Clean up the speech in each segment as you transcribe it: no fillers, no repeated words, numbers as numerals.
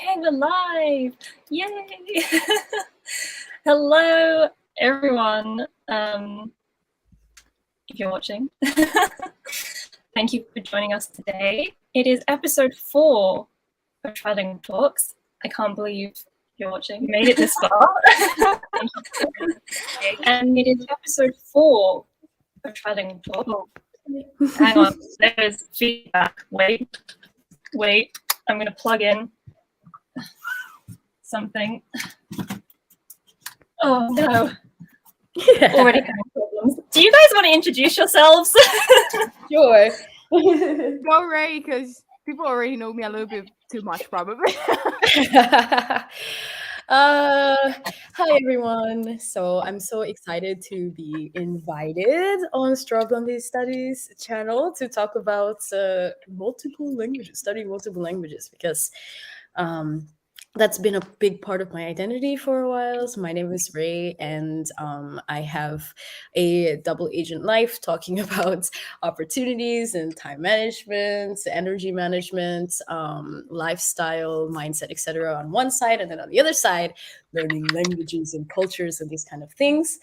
Okay, we're live. Yay! Hello, everyone. If you're watching, thank you for joining us today. It is episode 4 of Trylingual Talks. I can't believe you're watching. You made it this far. And it is episode 4 of Trylingual Talks. Hang on, there's feedback. Wait. I'm going to plug in something. Oh no. Already having problems. Do you guys want to introduce yourselves? Sure. Go Ray, because people already know me a little bit too much, probably. Hi everyone. So I'm so excited to be invited on Struggling Studies channel to talk about studying multiple languages, because that's been a big part of my identity for a while. So my name is Ray, and I have a double agent life talking about opportunities and time management, energy management, lifestyle, mindset, etc. on one side, and then on the other side, learning languages and cultures and these kind of things.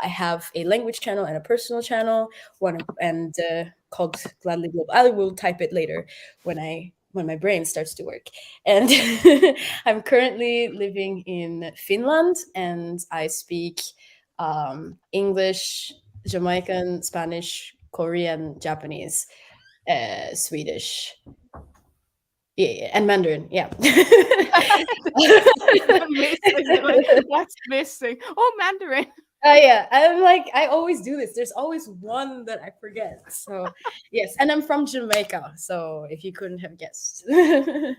I have a language channel and a personal channel, called Gladly Global. I will type it later when my brain starts to work. And I'm currently living in Finland, and I speak English, Jamaican, Spanish, Korean, Japanese, Swedish, and Mandarin. Yeah. That's missing. Oh, Mandarin. Yeah, I always do this. There's always one that I forget. So yes, and I'm from Jamaica. So if you couldn't have guessed. I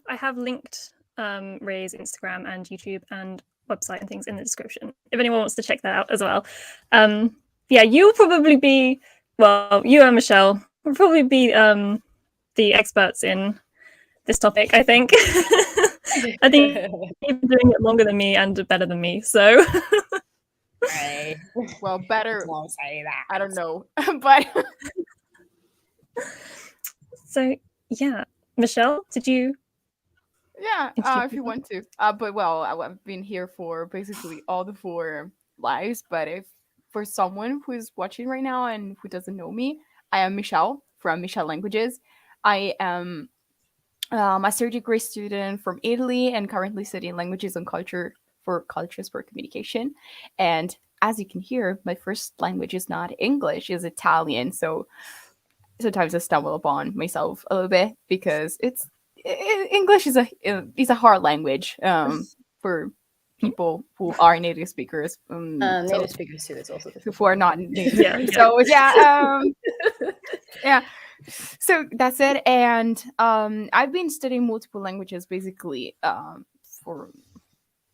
have linked Ray's Instagram and YouTube and website and things in the description if anyone wants to check that out as well. You'll probably be, you and Michelle will probably be the experts in this topic, I think. I think you've been doing it longer than me and better than me, so. Right. Well, better. Won't say that. I don't know, but. So yeah, Michelle, did you? Yeah, if you want to. But I've been here for basically all the 4 lives. But if for someone who is watching right now and who doesn't know me, I am Michelle from Michelle Languages. I am a master degree student from Italy and currently studying languages and cultures for communication. And as you can hear, my first language is not English, it's Italian. So sometimes I stumble upon myself a little bit because English is a hard language for people who are native speakers. Native speakers too. It's also who are not native. Yeah. So yeah. So that's it. And I've been studying multiple languages basically for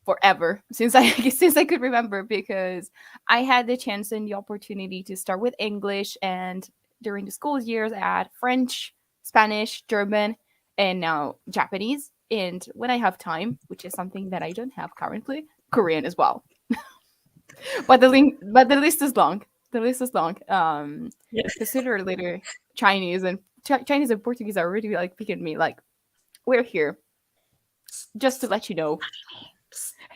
forever since I could remember, because I had the chance and the opportunity to start with English, and during the school years I had French, Spanish, German, and now Japanese. And when I have time, which is something that I don't have currently, Korean as well. but the list is long. Sooner or later, Chinese and Portuguese are already like picking me. Like, we're here, just to let you know.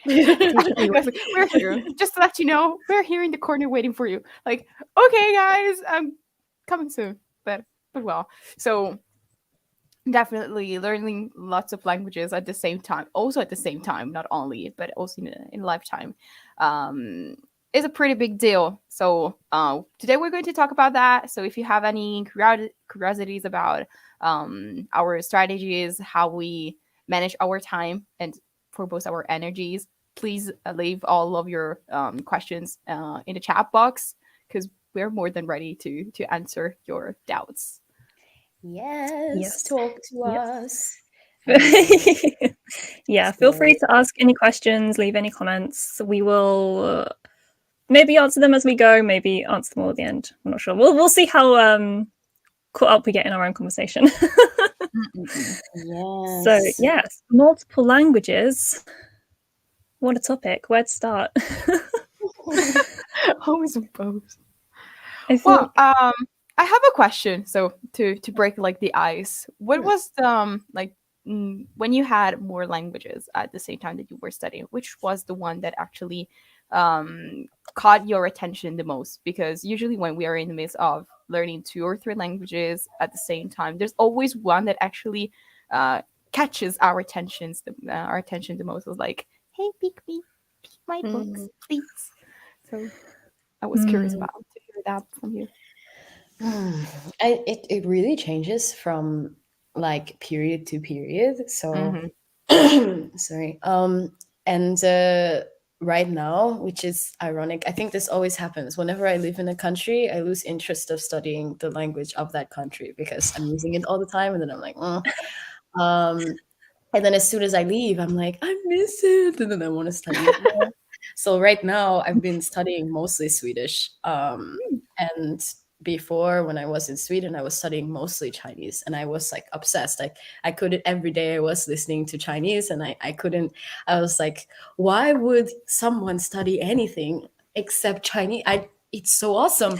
We're here, just to let you know. We're here in the corner waiting for you. Like, okay, guys, I'm coming soon. But so definitely learning lots of languages at the same time. Also at the same time, not only, but also in a lifetime. Is a pretty big deal. So today we're going to talk about that. So if you have any curiosities about our strategies, how we manage our time and for both our energies, please leave all of your questions in the chat box, because we're more than ready to answer your doubts. Yes. Talk to us. Yeah, feel free to ask any questions, leave any comments. We will maybe answer them as we go, maybe answer them all at the end. I'm not sure. We'll see how caught up we get in our own conversation. Yes. So yes, multiple languages. What a topic. Where to start? Always both. I think, I have a question. So to break like the ice, what was like when you had more languages at the same time that you were studying, which was the one that actually um, caught your attention the most? Because usually when we are in the midst of learning 2 or 3 languages at the same time, there's always one that actually catches our attention the most. It was like, hey, pick my books, Mm, please. So I was curious mm, about to hear that from you. mm. It really changes from like period to period. So Hmm. sorry. And right now, which is ironic, I think this always happens. Whenever I live in a country, I lose interest of studying the language of that country because I'm using it all the time, and then I'm like, Um, and then as soon as I leave, I'm like, I miss it, and then I want to study it more. So right now, I've been studying mostly Swedish. And before, when I was in Sweden, I was studying mostly Chinese, and I was like obsessed. Like I couldn't every day. I was listening to Chinese, and I couldn't. I was like, why would someone study anything except Chinese? It's so awesome.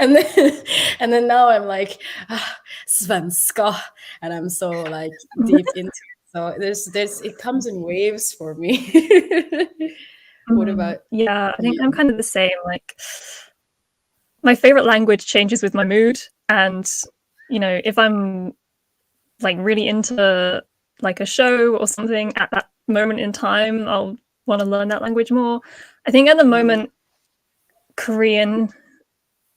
and then and then now I'm like, svenska, and I'm so like deep into it. So there's it comes in waves for me. What about Yeah, I think I'm you? kind of the same. Like, my favorite language changes with my mood, and if I'm like really into like a show or something at that moment in time, I'll want to learn that language more. I think at the Mm, moment, Korean,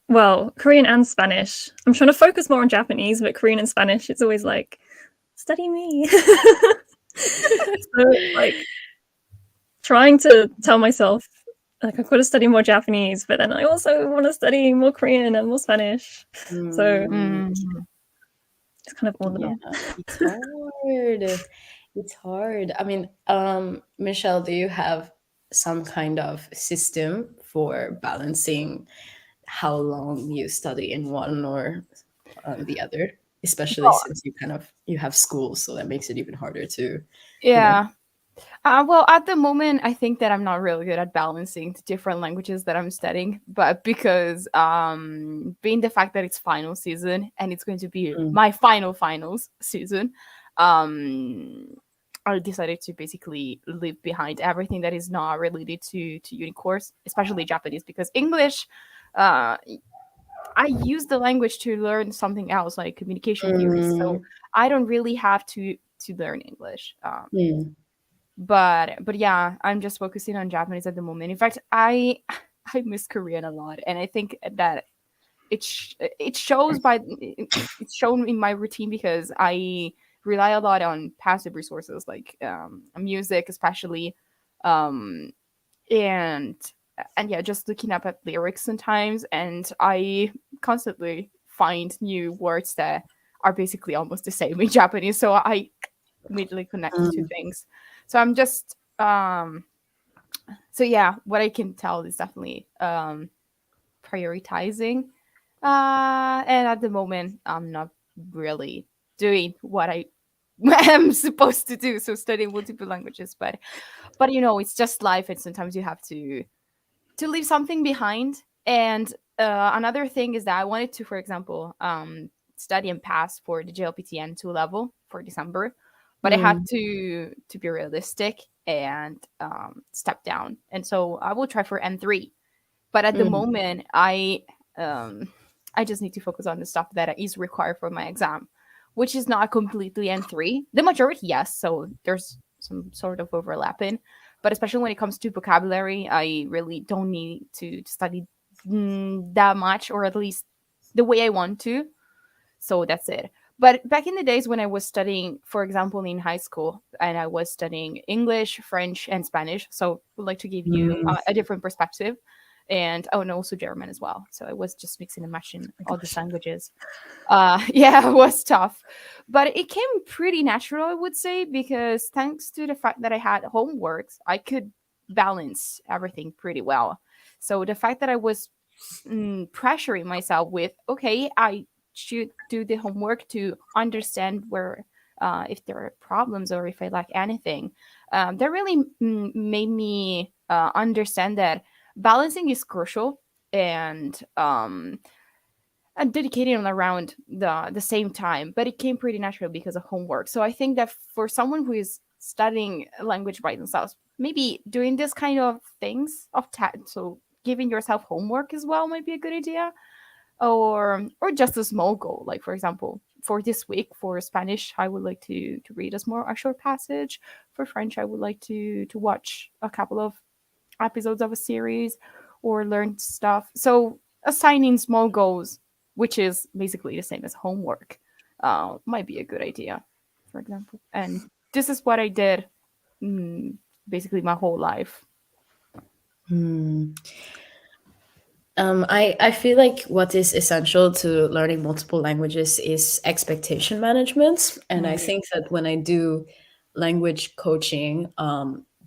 well, Korean and Spanish. I'm trying to focus more on Japanese, but Korean and Spanish, it's always like, study me. So like trying to tell myself like I've got to study more Japanese, but then I also want to study more Korean and more Spanish. So mm, Mhm. it's kind of all of yeah, them. it's hard. It's hard. I mean, Michelle, do you have some kind of system for balancing how long you study in one or the other? Especially Well, since you have school, so that makes it even harder to, you know. yeah. Well, at the moment, I think that I'm not really good at balancing the different languages that I'm studying, but because being the fact that it's final season and it's going to be Mm, my finals season, um, I decided to basically leave behind everything that is not related to uni course, especially Japanese, because English, uh, I use the language to learn something else, like communication theories. So mm, I don't really have to learn English. mm, But yeah, I'm just focusing on Japanese at the moment. In fact, I I miss Korean a lot, and I think that it shows it's shown in my routine because I rely a lot on passive resources like music, especially, um, and yeah, just looking up at lyrics sometimes, and I constantly find new words that are basically almost the same in Japanese, so I immediately connect the two mm, things. So I'm just so yeah, what I can tell is definitely prioritizing. And at the moment, I'm not really doing what I am supposed to do. So studying multiple languages, but it's just life, and sometimes you have to leave something behind. And another thing is that I wanted to, for example, study and pass for the JLPTN 2 level for December, but I had mm, to be realistic and step down. And so I will try for N3. But at the mm, moment, um, I just need to focus on the stuff that is required for my exam, which is not completely N3. The majority, yes. So there's some sort of overlapping, but especially when it comes to vocabulary, I really don't need to study that much, or at least the way I want to. So that's it. But back in the days when I was studying, for example, in high school, and I was studying English, French, and Spanish, so I would like to give you mm. a different perspective, and and also German as well. So I was just mixing and matching Oh my all these gosh. languages. Yeah, it was tough, but it came pretty natural, I would say, because thanks to the fact that I had homeworks, I could balance everything pretty well. So the fact that I was pressuring myself with, okay, I should do the homework to understand where, if there are problems or if I lack anything, that really made me understand that balancing is crucial. And dedicating around the same time, but it came pretty naturally because of homework. So I think that for someone who is studying a language by themselves, maybe doing this kind of things so giving yourself homework as well might be a good idea, or just a small goal. Like, for example, for this week for Spanish, I would like to read a short passage. For French, I would like to watch a couple of episodes of a series or learn stuff. So assigning small goals, which is basically the same as homework, might be a good idea, for example. And this is what I did basically my whole life. I feel like what is essential to learning multiple languages is expectation management. And I think that when I do language coaching,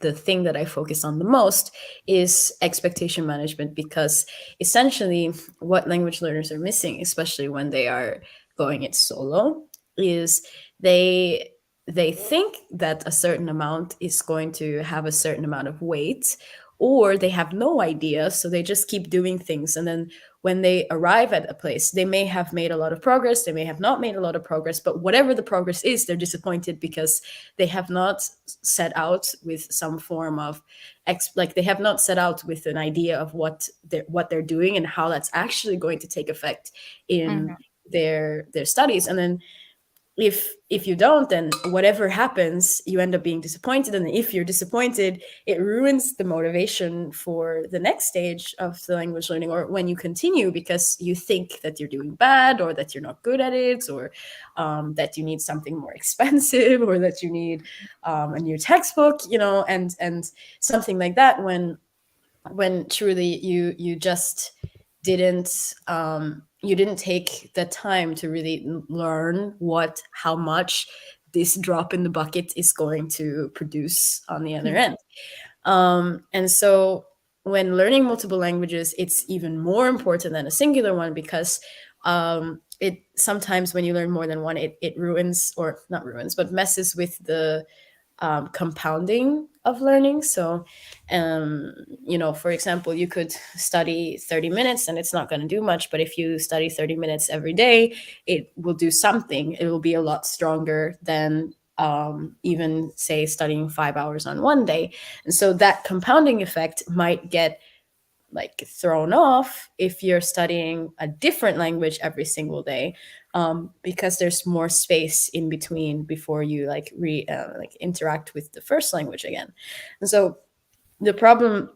the thing that I focus on the most is expectation management, because essentially what language learners are missing, especially when they are going it solo, is they think that a certain amount is going to have a certain amount of weight, or they have no idea, so they just keep doing things. And then when they arrive at a place, they may have made a lot of progress, they may have not made a lot of progress, but whatever the progress is, they're disappointed because they have not set out with some form of like they have not set out with an idea of what they're doing and how that's actually going to take effect in their studies. And then if you don't, then whatever happens, you end up being disappointed. And if you're disappointed, it ruins the motivation for the next stage of the language learning, or when you continue, because you think that you're doing bad, or that you're not good at it, or that you need something more expensive, or that you need a new textbook, and something like that, when truly you just didn't you didn't take the time to really learn how much this drop in the bucket is going to produce on the other end. And so when learning multiple languages, it's even more important than a singular one, because it sometimes when you learn more than one, it ruins, or not ruins, but messes with the compounding of learning. So, for example, you could study 30 minutes and it's not going to do much. But if you study 30 minutes every day, it will do something. It will be a lot stronger than even, say, studying 5 hours on one day. And so that compounding effect might get thrown off if you're studying a different language every single day, because there's more space in between before you interact with the first language again. And so the problem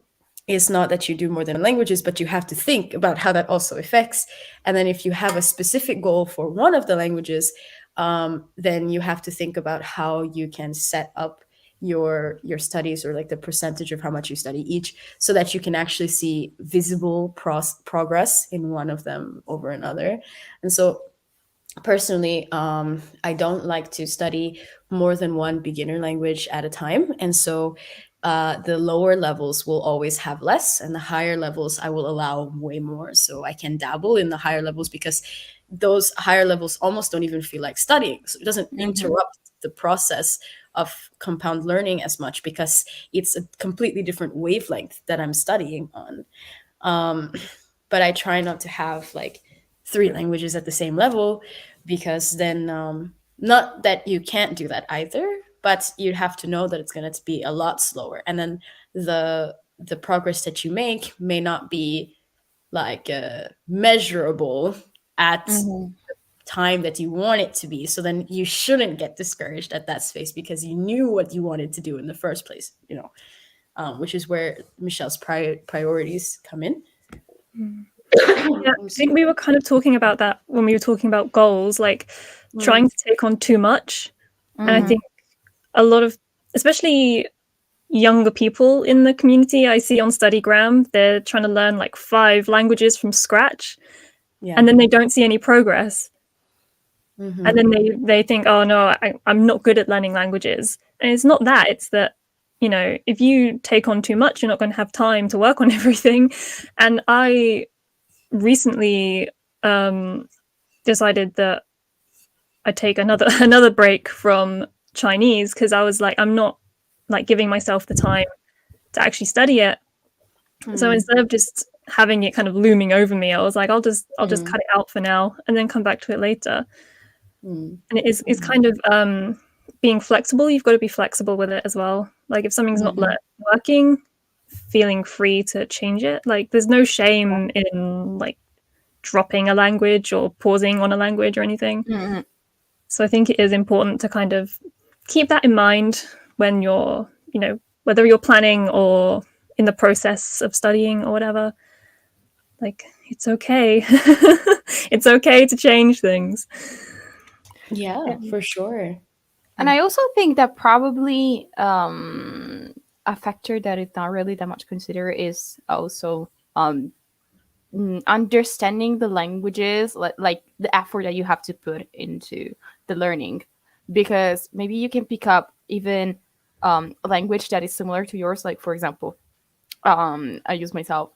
is not that you do more than languages, but you have to think about how that also affects. And then if you have a specific goal for one of the languages, then you have to think about how you can set up your studies, or the percentage of how much you study each, so that you can actually see visible progress in one of them over another. And so personally, I don't like to study more than one beginner language at a time. And so the lower levels will always have less, and the higher levels I will allow way more. So I can dabble in the higher levels, because those higher levels almost don't even feel like studying. So it doesn't interrupt the process of compound learning as much, because it's a completely different wavelength that I'm studying on. But I try not to have 3 languages at the same level, because then not that you can't do that either, but you have to know that it's going to be a lot slower. And then the progress that you make may not be measurable at the time that you want it to be. So then you shouldn't get discouraged at that space, because you knew what you wanted to do in the first place, which is where Michelle's priorities come in. Yeah, I think we were kind of talking about that when we were talking about goals, trying to take on too much. And I think a lot of, especially younger people in the community I see on StudyGram, they're trying to learn 5 languages from scratch, and then they don't see any progress. And then they think, oh no, I'm not good at learning languages. And it's not that, it's that, if you take on too much, you're not going to have time to work on everything. And I recently decided that I'd take another break from Chinese, because I was I'm not giving myself the time to actually study it. So instead of just having it kind of looming over me, I was like, I'll just Mm. cut it out for now and then come back to it later. Mm. And it's kind of being flexible. You've got to be flexible with it as well. Like if something's not working, feeling free to change it. Like there's no shame in like dropping a language or pausing on a language or anything. Mhm. So I think it is important to kind of keep that in mind when you're, whether you're planning or in the process of studying or whatever. Like it's okay. It's okay to change things. Yeah, for sure. And I also think that probably a factor that is not really that much considered is also understanding the languages, like the effort that you have to put into the learning, because maybe you can pick up even a language that is similar to yours. Like for example, I use myself.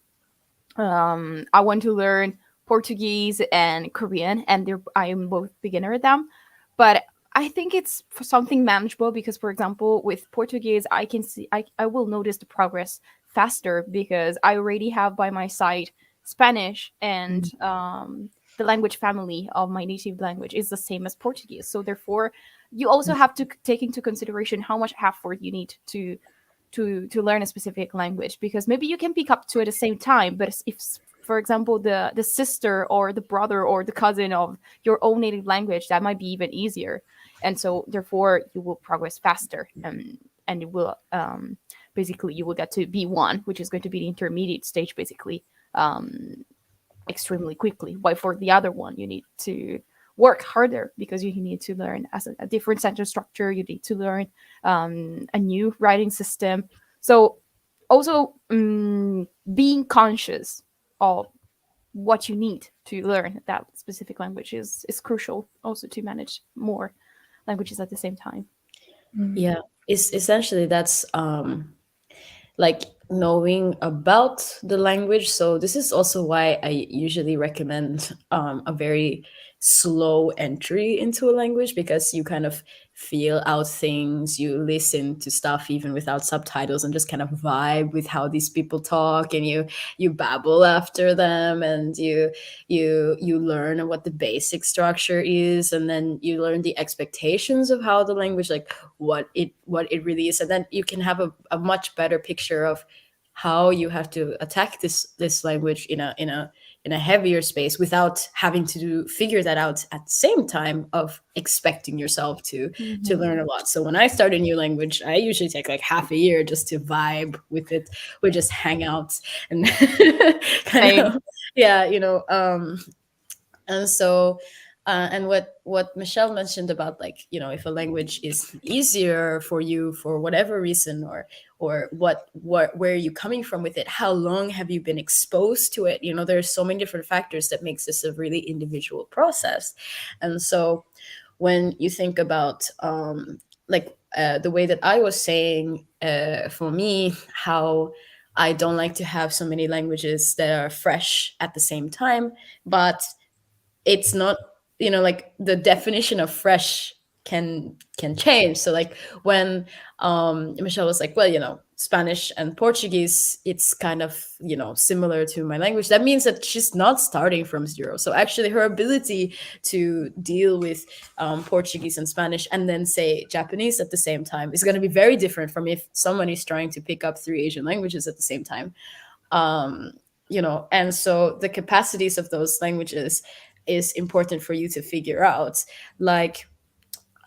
I want to learn Portuguese and Korean, and I am both beginner at them. But I think it's for something manageable because, for example, with Portuguese, I can see I will notice the progress faster because I already have by my side Spanish, and the language family of my native language is the same as Portuguese. So therefore, you also have to take into consideration how much effort you need to learn a specific language, because maybe you can pick up two at the same time, but if, for example, the sister or the brother or the cousin of your own native language, that might be even easier, and so therefore you will progress faster, and you will basically you will get to B1, which is going to be the intermediate stage, basically, extremely quickly. While for the other one you need to work harder because you need to learn as a different sentence structure, you need to learn a new writing system. So also being conscious of what you need to learn that specific language is crucial, also to manage more languages at the same time. Yeah, it's essentially that's like knowing about the language. So this is also why I usually recommend a very slow entry into a language, because you kind of feel out things, you listen to stuff even without subtitles and just kind of vibe with how these people talk, and you babble after them, and you learn what the basic structure is, and then you learn the expectations of how the language, like what it really is, and then you can have a much better picture of how you have to attack this language in a heavier space without having to figure that out at the same time of expecting yourself to learn a lot. So when I start a new language, I usually take like half a year just to vibe with it. We just hang out and kind Same. of, yeah, and so and what Michelle mentioned about, like, if a language is easier for you for whatever reason, or what where are you coming from with it, how long have you been exposed to it, there's so many different factors that makes this a really individual process. And so when you think about like the way that I was saying, for me, how I don't like to have so many languages that are fresh at the same time, but it's not, like the definition of fresh can change. So like when Michelle was like, well, Spanish and Portuguese, it's kind of, similar to my language, that means that she's not starting from zero. So actually her ability to deal with Portuguese and Spanish and then say Japanese at the same time is going to be very different from if someone is trying to pick up 3 Asian languages at the same time. And so the capacities of those languages is important for you to figure out. Like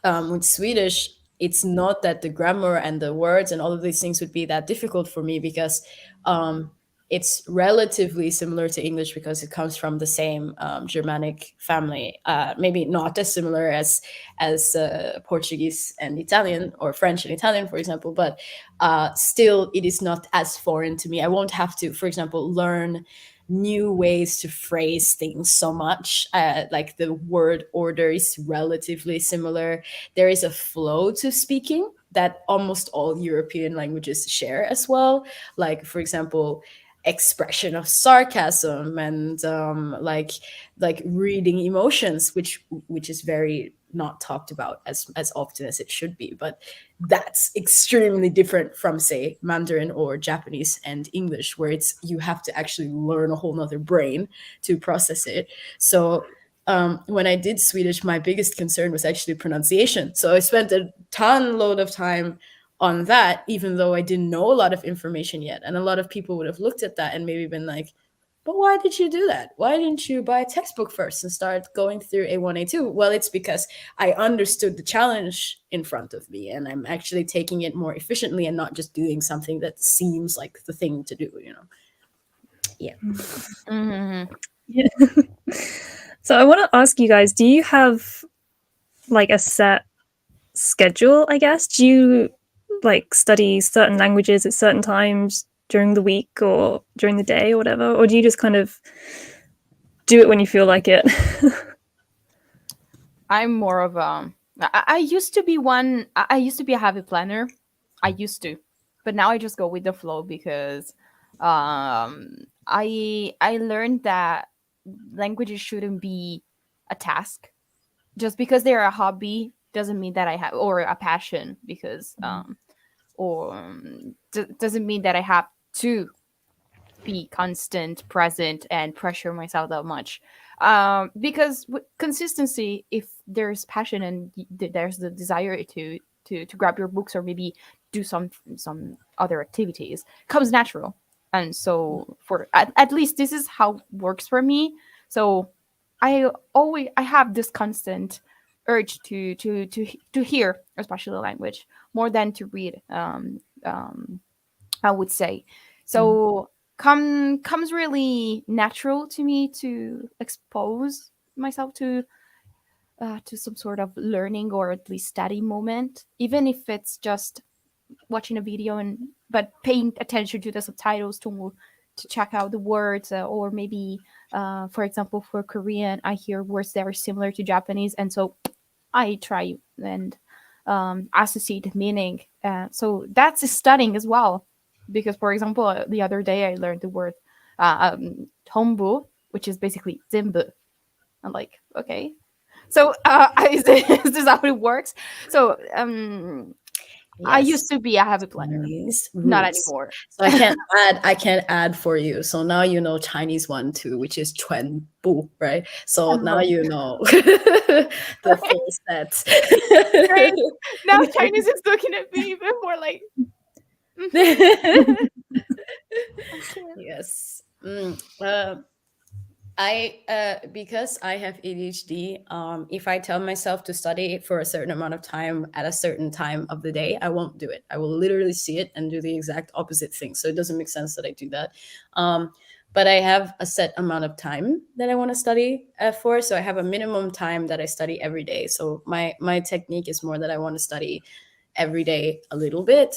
with Swedish, it's not that the grammar and the words and all of these things would be that difficult for me, because it's relatively similar to English because it comes from the same Germanic family. Maybe not as similar as Portuguese and Italian, or French and Italian, for example, but still, it is not as foreign to me. I won't have to, for example, learn new ways to phrase things so much. Like the word order is relatively similar. There is a flow to speaking that almost all European languages share as well. Like, for example, expression of sarcasm and like reading emotions, which is very not talked about as often as it should be. But that's extremely different from, say, Mandarin or Japanese and English, where it's you have to actually learn a whole nother brain to process it. So when I did Swedish, my biggest concern was actually pronunciation. So I spent a load of time on that, even though I didn't know a lot of information yet. And a lot of people would have looked at that and maybe been like, but why did you do that? Why didn't you buy a textbook first and start going through A1, A2? Well, it's because I understood the challenge in front of me, and I'm actually taking it more efficiently and not just doing something that seems like the thing to do, Yeah. Mm-hmm. Yeah. So I want to ask you guys, do you have like a set schedule, I guess? Do you like study certain languages at certain times during the week or during the day or whatever? Or do you just kind of do it when you feel like it? I'm more of I used to be one. I used to be a habit planner. I used to, but now I just go with the flow because I learned that languages shouldn't be a task. Just because they're a hobby doesn't mean that I have, or a passion, because doesn't mean that I have to be constant, present, and pressure myself that much. Because consistency, if there's passion and there's the desire to grab your books or maybe do some other activities, comes natural. And so for at least this is how it works for me. So I have this constant urge to hear, especially language, more than to read. I would say so. Comes really natural to me to expose myself to some sort of learning or at least study moment, even if it's just watching a video but paying attention to the subtitles to check out the words, or maybe for example, for Korean, I hear words that are similar to Japanese, and so I try and associate the meaning. So that's studying as well, because for example, the other day I learned the word tombu, which is basically zenbu. I'm like, okay, so is this how it works? So I used to be a habit planner, not anymore. So I can't add for you. So now you know Chinese one too, which is 全部, right? So now you know the full set. Great. Now Chinese is looking at me even more like. Yes. Because I have ADHD, if I tell myself to study for a certain amount of time at a certain time of the day, I won't do it. I will literally see it and do the exact opposite thing. So it doesn't make sense that I do that. But I have a set amount of time that I want to study for. So I have a minimum time that I study every day. So my technique is more that I want to study every day a little bit,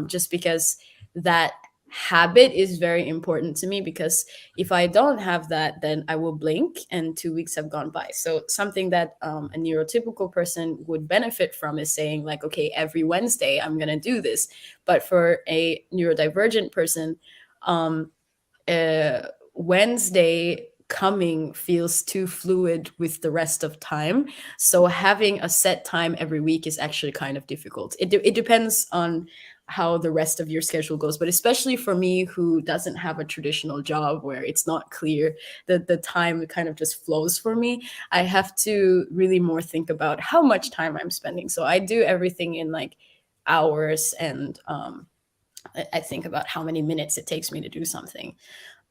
just because that habit is very important to me, because if I don't have that, then I will blink and 2 weeks have gone by. So something that a neurotypical person would benefit from is saying like, okay, every Wednesday I'm going to do this. But for a neurodivergent person, Wednesday coming feels too fluid with the rest of time. So having a set time every week is actually kind of difficult. It depends on how the rest of your schedule goes, but especially for me, who doesn't have a traditional job where it's not clear that the time kind of just flows for me, I have to really more think about how much time I'm spending. So I do everything in like hours, and I think about how many minutes it takes me to do something.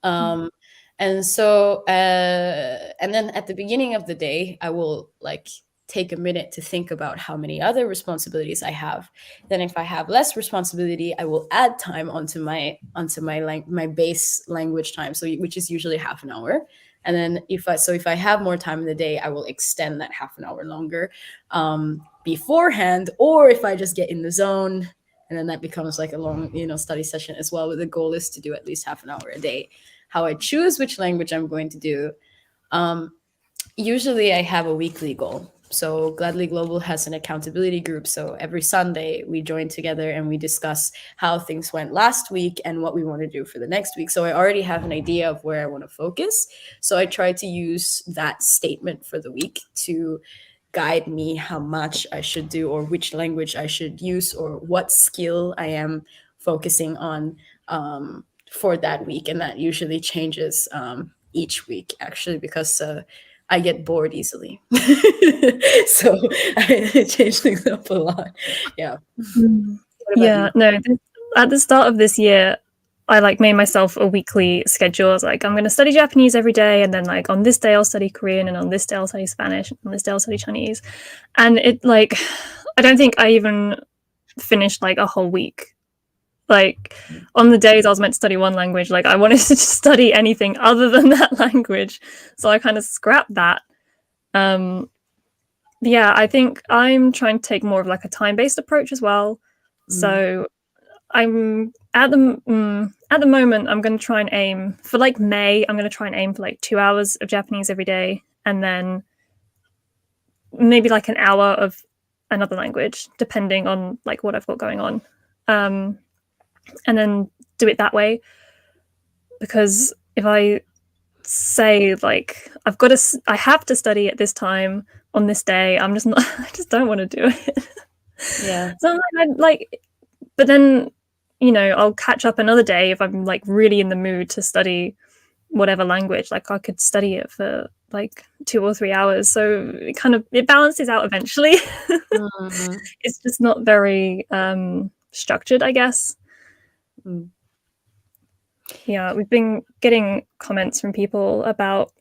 And so and then at the beginning of the day, I will like take a minute to think about how many other responsibilities I have. Then if I have less responsibility, I will add time onto my my base language time, so which is usually half an hour. And then if I have more time in the day, I will extend that half an hour longer beforehand, or if I just get in the zone, and then that becomes like a long study session as well. But the goal is to do at least half an hour a day. How I choose which language I'm going to do, usually I have a weekly goal. So Gladly Global has an accountability group. So every Sunday we join together and we discuss how things went last week and what we want to do for the next week. So I already have an idea of where I want to focus. So I try to use that statement for the week to guide me how much I should do or which language I should use or what skill I am focusing on for that week. And that usually changes each week, actually, because I get bored easily. So I change things up a lot. Yeah. What about Yeah, you? no, at the start of this year, I like made myself a weekly schedule. I was like, I'm going to study Japanese every day, and then like on this day I'll study Korean, and on this day I'll study Spanish, and on this day I'll study Chinese. And it like, I don't think I even finished like a whole week. Like on the days I was meant to study one language, like I wanted to study anything other than that language, so I kind of scrapped that. Yeah, I think I'm trying to take more of like a time-based approach as well. So I'm at the moment I'm going to try and aim for like May. I'm going to try and aim for like 2 hours of Japanese every day, and then maybe like an hour of another language, depending on like what I've got going on, and then do it that way. Because if I say like I have to study at this time on this day, I'm just not. I just don't want to do it. Yeah. So but then I'll catch up another day if I'm like really in the mood to study whatever language. Like I could study it for like 2 or 3 hours, so it balances out eventually. It's just not very structured, I guess. Yeah, we've been getting comments from people about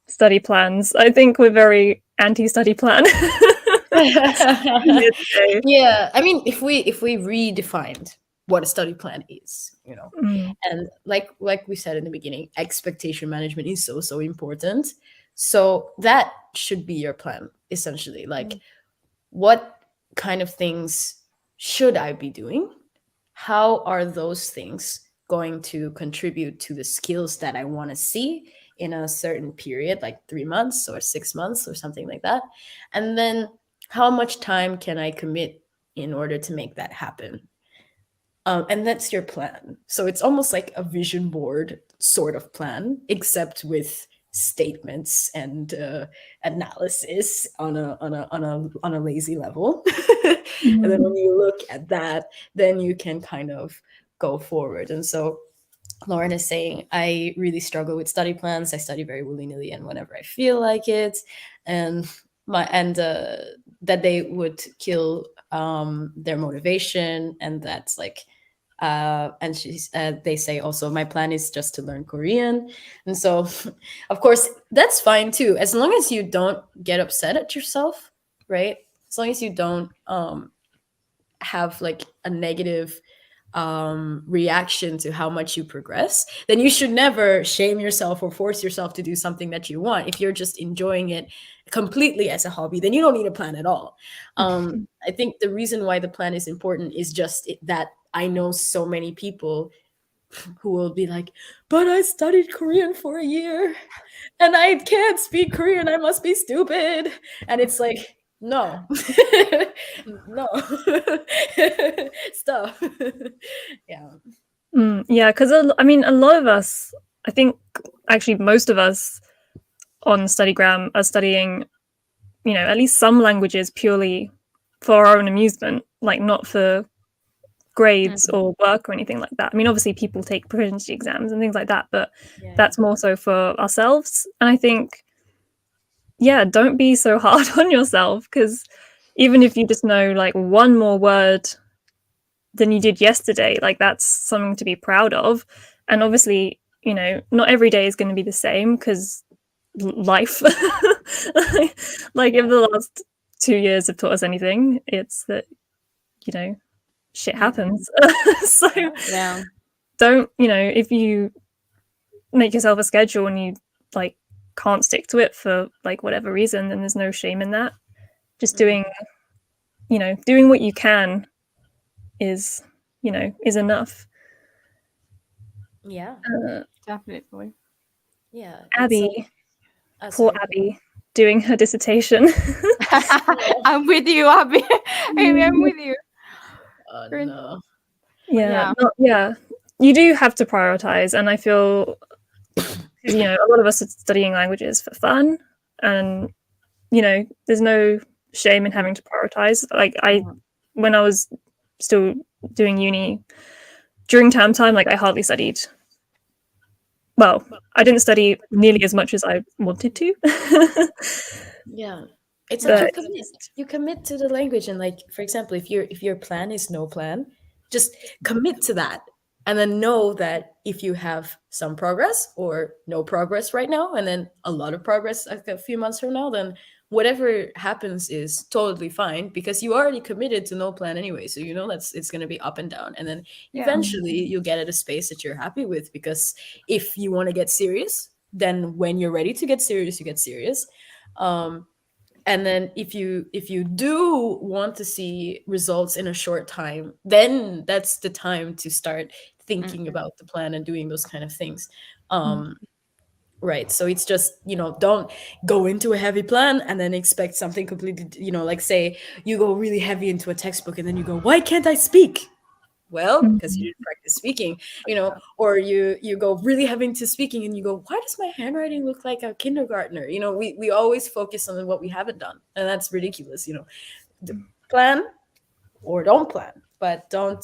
study plans. I think we're very anti-study plan. Yeah, I mean, if we redefined what a study plan is, and like we said in the beginning, expectation management is so important. So that should be your plan, essentially. Like, what kind of things should I be doing? How are those things going to contribute to the skills that I want to see in a certain period, like 3 months or 6 months or something like that? And then how much time can I commit in order to make that happen? And that's your plan. So it's almost like a vision board sort of plan, except with statements and analysis on a lazy level. And then when you look at that, then you can kind of go forward. And so Lauren is saying, I really struggle with study plans. I study very willy-nilly and whenever I feel like it, and that they would kill their motivation, and that's like and they say also, my plan is just to learn Korean. And so of course that's fine too, as long as you don't get upset at yourself, right? As long as you don't have like a negative reaction to how much you progress, then you should never shame yourself or force yourself to do something that you want. If you're just enjoying it completely as a hobby, then you don't need a plan at all. I think the reason why the plan is important is just that I know so many people who will be like, but I studied Korean for a year and I can't speak Korean, I must be stupid. And it's like, no. No. Stop. Yeah. Yeah, because I mean, a lot of us, I think actually most of us on StudyGram are studying, at least some languages purely for our own amusement, like not for grades or work or anything like that. I mean, obviously people take proficiency exams and things like that, but that's more so for ourselves. And I think, yeah, don't be so hard on yourself, because even if you just know like one more word than you did yesterday, like that's something to be proud of. And obviously, not every day is going to be the same, because life like if the last 2 years have taught us anything, it's that shit happens. So don't, if you make yourself a schedule and you like can't stick to it for like whatever reason, then there's no shame in that. Just doing what you can is enough. Yeah. Definitely. Yeah. Abby, poor Abby, doing her dissertation. I'm with you, Abby. I'm with you. No. Yeah. You do have to prioritize, and I feel a lot of us are studying languages for fun, and there's no shame in having to prioritize. Like when I was still doing uni during term time, like I hardly studied. Well, I didn't study nearly as much as I wanted to. Yeah. It's But- like you commit to the language, and like, for example, if your plan is no plan, just commit to that, and then know that if you have some progress or no progress right now, and then a lot of progress like a few months from now, then whatever happens is totally fine, because you already committed to no plan anyway. So you know it's going to be up and down, and then eventually you'll get at a space that you're happy with. Because if you want to get serious, then when you're ready to get serious, you get serious. And then if you do want to see results in a short time, then that's the time to start thinking about the plan and doing those kind of things. Right. So it's just, don't go into a heavy plan and then expect something completely, like say you go really heavy into a textbook and then you go, why can't I speak? Well, because you didn't practice speaking, or you go really heavy into speaking and you go, why does my handwriting look like a kindergartner? We always focus on what we haven't done, and that's ridiculous. Plan or don't plan, but don't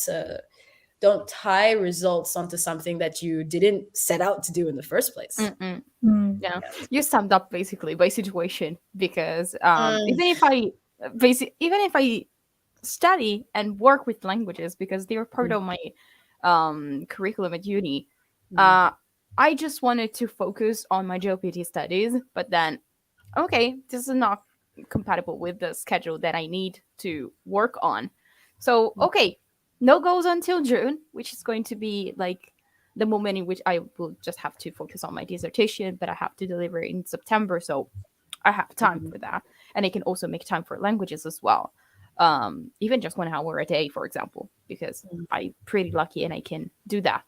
tie results onto something that you didn't set out to do in the first place. Yeah, you summed up basically my situation, because even if I study and work with languages, because they were part of my curriculum at uni, I just wanted to focus on my GLPT studies, but then this is not compatible with the schedule that I need to work on. So no goals until June, which is going to be like the moment in which I will just have to focus on my dissertation, but I have to deliver in September, so I have time for that. And I can also make time for languages as well. Even just 1 hour a day, for example, because I'm pretty lucky and I can do that.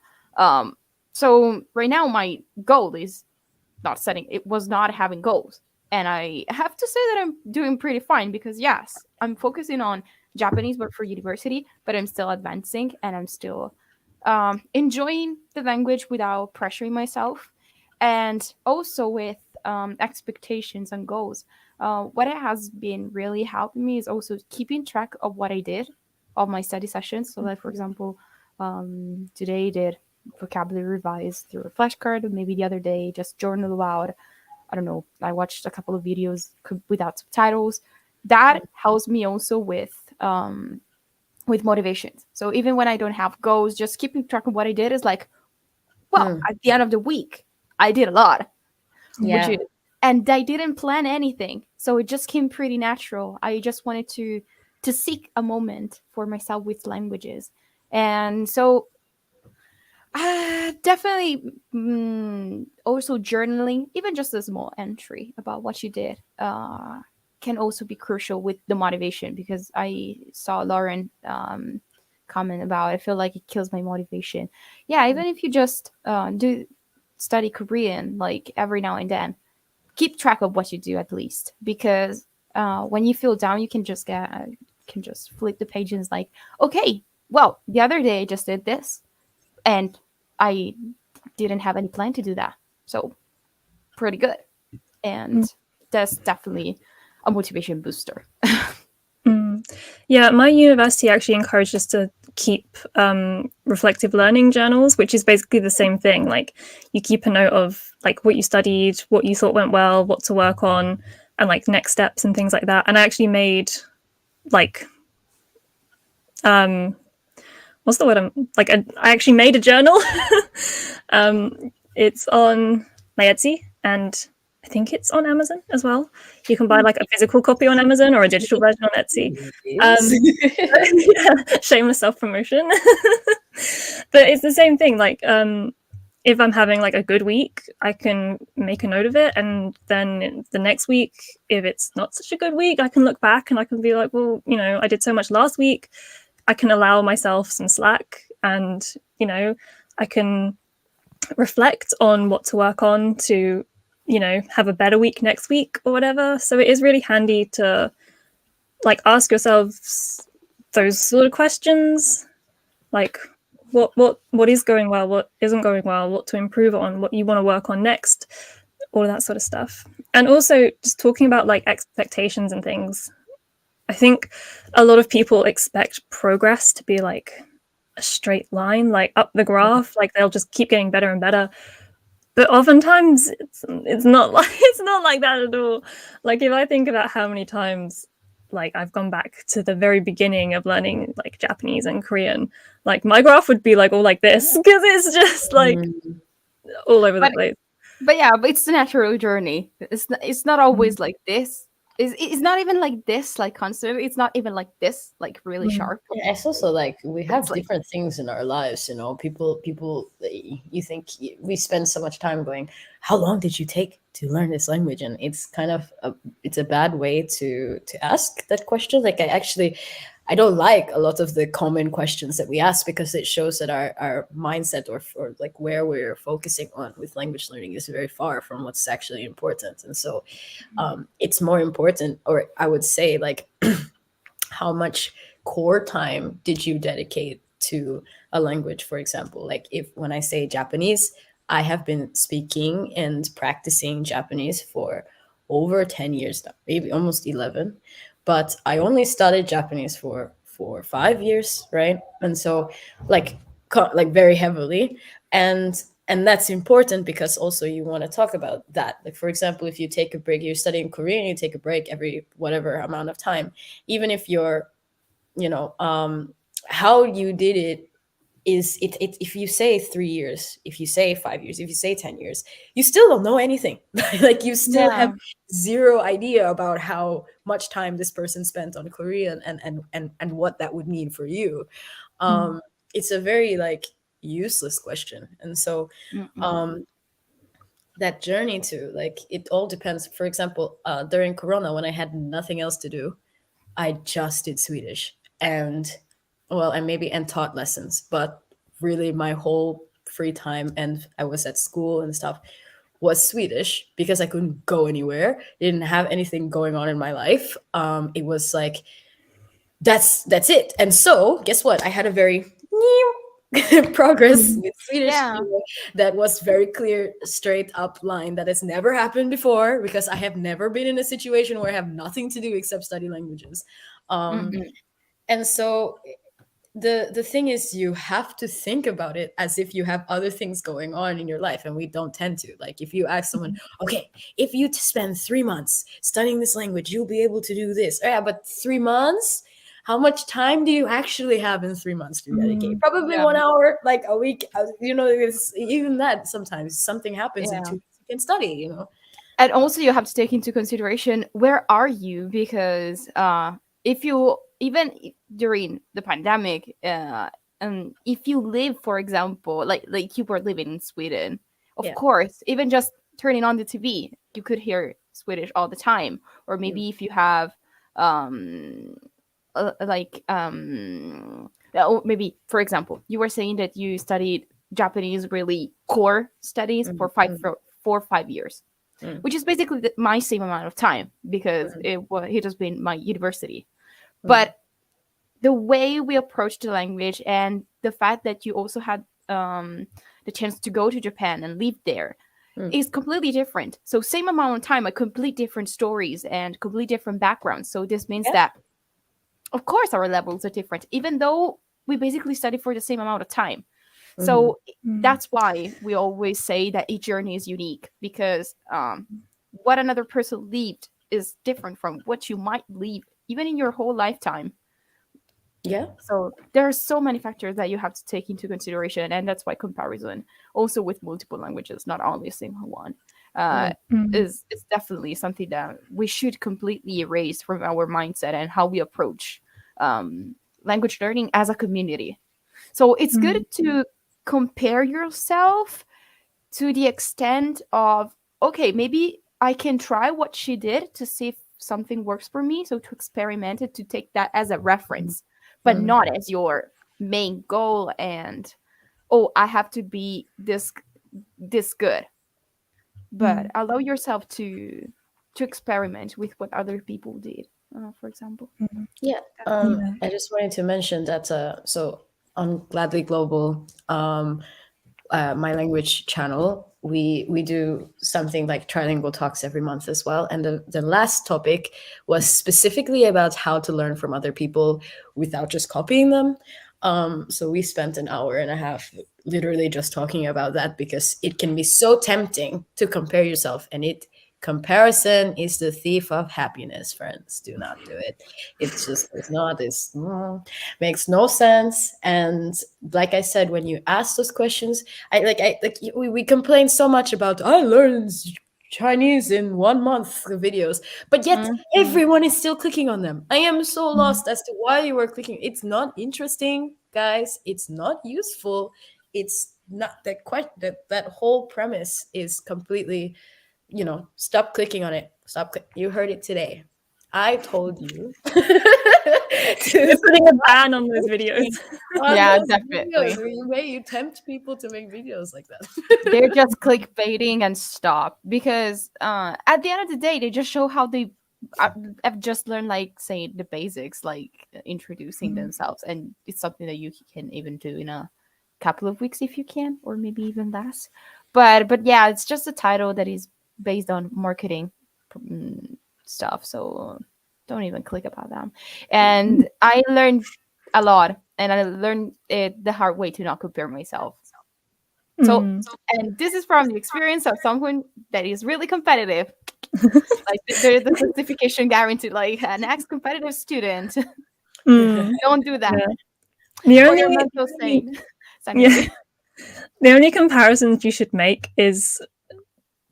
So right now my goal is not having goals. And I have to say that I'm doing pretty fine, because yes, I'm focusing on Japanese work for university, but I'm still advancing and I'm still enjoying the language without pressuring myself. And also with expectations and goals. What it has been really helping me is also keeping track of what I did of my study sessions. So like, for example, today I did vocabulary revise through a flashcard, maybe the other day just journal aloud. I don't know, I watched a couple of videos without subtitles. That helps me also with motivation. So even when I don't have goals, just keeping track of what I did is like, well, at the end of the week, I did a lot. Yeah. And I didn't plan anything, so it just came pretty natural. I just wanted to seek a moment for myself with languages, and so definitely also journaling, even just a small entry about what you did, can also be crucial with the motivation. Because I saw Lauren comment about, I feel like it kills my motivation. Yeah, even if you just study Korean like every now and then, keep track of what you do at least, because when you feel down, you can just flip the page and it's like, okay, well, the other day I just did this and I didn't have any plan to do that, so pretty good. And that's definitely a motivation booster. Yeah, my university actually encouraged us to keep reflective learning journals, which is basically the same thing. Like, you keep a note of like what you studied, what you thought went well, what to work on, and like next steps and things like that. And I actually made like what's the word? I actually made a journal. It's on my Etsy, and I think it's on Amazon as well. You can buy like a physical copy on Amazon or a digital version on Etsy. Yeah, shameless self-promotion. But it's the same thing. Like, if I'm having like a good week, I can make a note of it, and then the next week, if it's not such a good week, I can look back and I can be like, well, I did so much last week. I can allow myself some slack, and I can reflect on what to work on to have a better week next week or whatever. So it is really handy to like ask yourselves those sort of questions, like what is going well, what isn't going well, what to improve on, what you want to work on next, all of that sort of stuff. And also just talking about like expectations and things, I think a lot of people expect progress to be like a straight line, like up the graph, like they'll just keep getting better and better. But oftentimes it's not like that at all. Like if I think about how many times like I've gone back to the very beginning of learning like Japanese and Korean, like my graph would be like all like this because it's just like all over the place. But yeah, but it's the natural journey. It's not always like this. It's not even like this, like constantly. It's not even like this, like really sharp. Yeah, it's also like we have It's like- different things in our lives, you know. People, you think we spend so much time going, how long did you take to learn this language? And it's kind of it's a bad way to ask that question. Like I don't like a lot of the common questions that we ask because it shows that our mindset or like where we're focusing on with language learning is very far from what's actually important. And so it's more important, or I would say like how much core time did you dedicate to a language, for example? Like if when I say Japanese, I have been speaking and practicing Japanese for over 10 years now, maybe almost 11, but I only studied Japanese for 5 years, right? And so like like very heavily, and that's important because also you want to talk about that. Like for example, if you take a break, you're studying Korean, you take a break every whatever amount of time, even if you're, you know, how you did it is it if you say 3 years, if you say 5 years, if you say 10 years, you still don't know anything. Like you still have zero idea about how much time this person spent on Korean and what that would mean for you. It's a very like useless question. And so that journey to like it all depends. For example, during Corona, when I had nothing else to do, I just did Swedish and well, and maybe and taught lessons, but really my whole free time and I was at school and stuff was Swedish because I couldn't go anywhere. Didn't have anything going on in my life. It was like that's it. And so guess what? I had a very progress with Swedish, Yeah. you know, that was very clear, straight up line that has never happened before because I have never been in a situation where I have nothing to do except study languages. And so the thing is you have to think about it as if you have other things going on in your life, and we don't tend to. Like if you ask someone, okay, if you spend 3 months studying this language, you'll be able to do this. Oh, yeah, but 3 months, how much time do you actually have in 3 months to dedicate? Probably 1 hour, like a week. You know, it's even that sometimes something happens in 2 weeks you can study, you know. And also you have to take into consideration where are you, because if you even during the pandemic and if you live, for example, like you were living in Sweden, of course, even just turning on the TV you could hear Swedish all the time. Or maybe if you have maybe, for example, you were saying that you studied Japanese really core studies for 5 years, which is basically my same amount of time because it has been my university. But the way we approach the language and the fact that you also had the chance to go to Japan and live there is completely different. So same amount of time, a complete different stories and complete different backgrounds. So this means that, of course, our levels are different, even though we basically study for the same amount of time. So that's why we always say that each journey is unique, because what another person lived is different from what you might live even in your whole lifetime. Yeah. So there are so many factors that you have to take into consideration, and that's why comparison, also with multiple languages, not only a single one, is definitely something that we should completely erase from our mindset and how we approach language learning as a community. So it's good to compare yourself to the extent of, okay, maybe I can try what she did to see if something works for me. So to experiment it, to take that as a reference, but not as your main goal. And, oh, I have to be this good. But allow yourself to experiment with what other people did, for example. Yeah. I just wanted to mention that so on Gladly Global, my language channel, we do something like Trylingual Talks every month as well. And the last topic was specifically about how to learn from other people without just copying them. So we spent an hour and a half literally just talking about that, because it can be so tempting to compare yourself, and comparison is the thief of happiness, friends. Do not do it. It's just, it's not, makes no sense. And like I said, when you ask those questions, we complain so much about, I learned Chinese in 1 month videos, but yet everyone is still clicking on them. I am so lost as to why you were clicking. It's not interesting, guys. It's not useful. It's not that whole premise is completely, stop clicking on it. You heard it today. I told you You're putting a ban on those videos. Yeah, definitely. You tempt people to make videos like that. They're just clickbaiting and stop, because at the end of the day, they just show how they have just learned, like, say, the basics, like introducing themselves, and it's something that you can even do in a couple of weeks if you can, or maybe even less. But yeah, it's just a title that is based on marketing stuff, so don't even click about them. And I learned a lot, and I learned it the hard way, to not compare myself. So, and this is from the experience of someone that is really competitive. Like the certification guarantee, like an ex-competitive student. Don't do that. The For your mental state. The only comparisons you should make is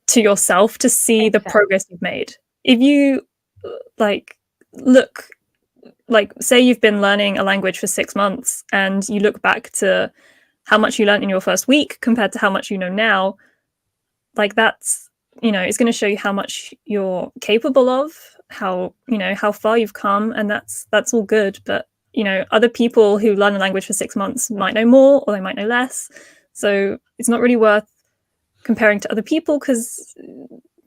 to yourself, to see the progress you've made. If you look, say you've been learning a language for 6 months, and you look back to how much you learned in your first week compared to how much you know now, like, that's, it's going to show you how much you're capable of, how far you've come, and that's all good. But other people who learn a language for 6 months might know more, or they might know less, so it's not really worth comparing to other people, because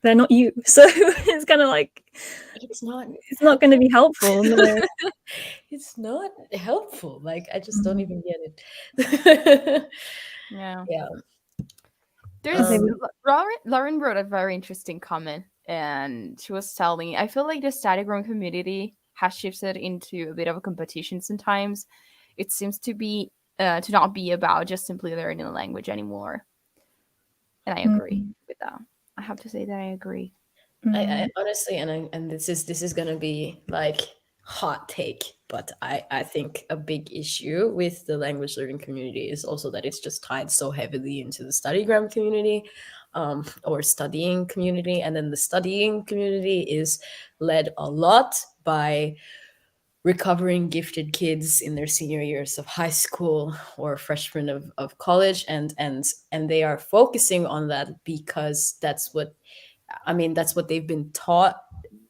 they're not you. So it's kind of like, it's not going to be helpful. No. It's not helpful. Like, I just don't even get it. Yeah. Yeah. Lauren wrote a very interesting comment, and she was telling, I feel like the static room community has shifted into a bit of a competition sometimes. It seems to be to not be about just simply learning a language anymore. And I agree with that. I have to say that I agree. I honestly, and this is gonna be like hot take, but I think a big issue with the language learning community is also that it's just tied so heavily into the studygram community, or studying community, and then the studying community is led a lot by recovering gifted kids in their senior years of high school or freshmen of college, and they are focusing on that because that's what they've been taught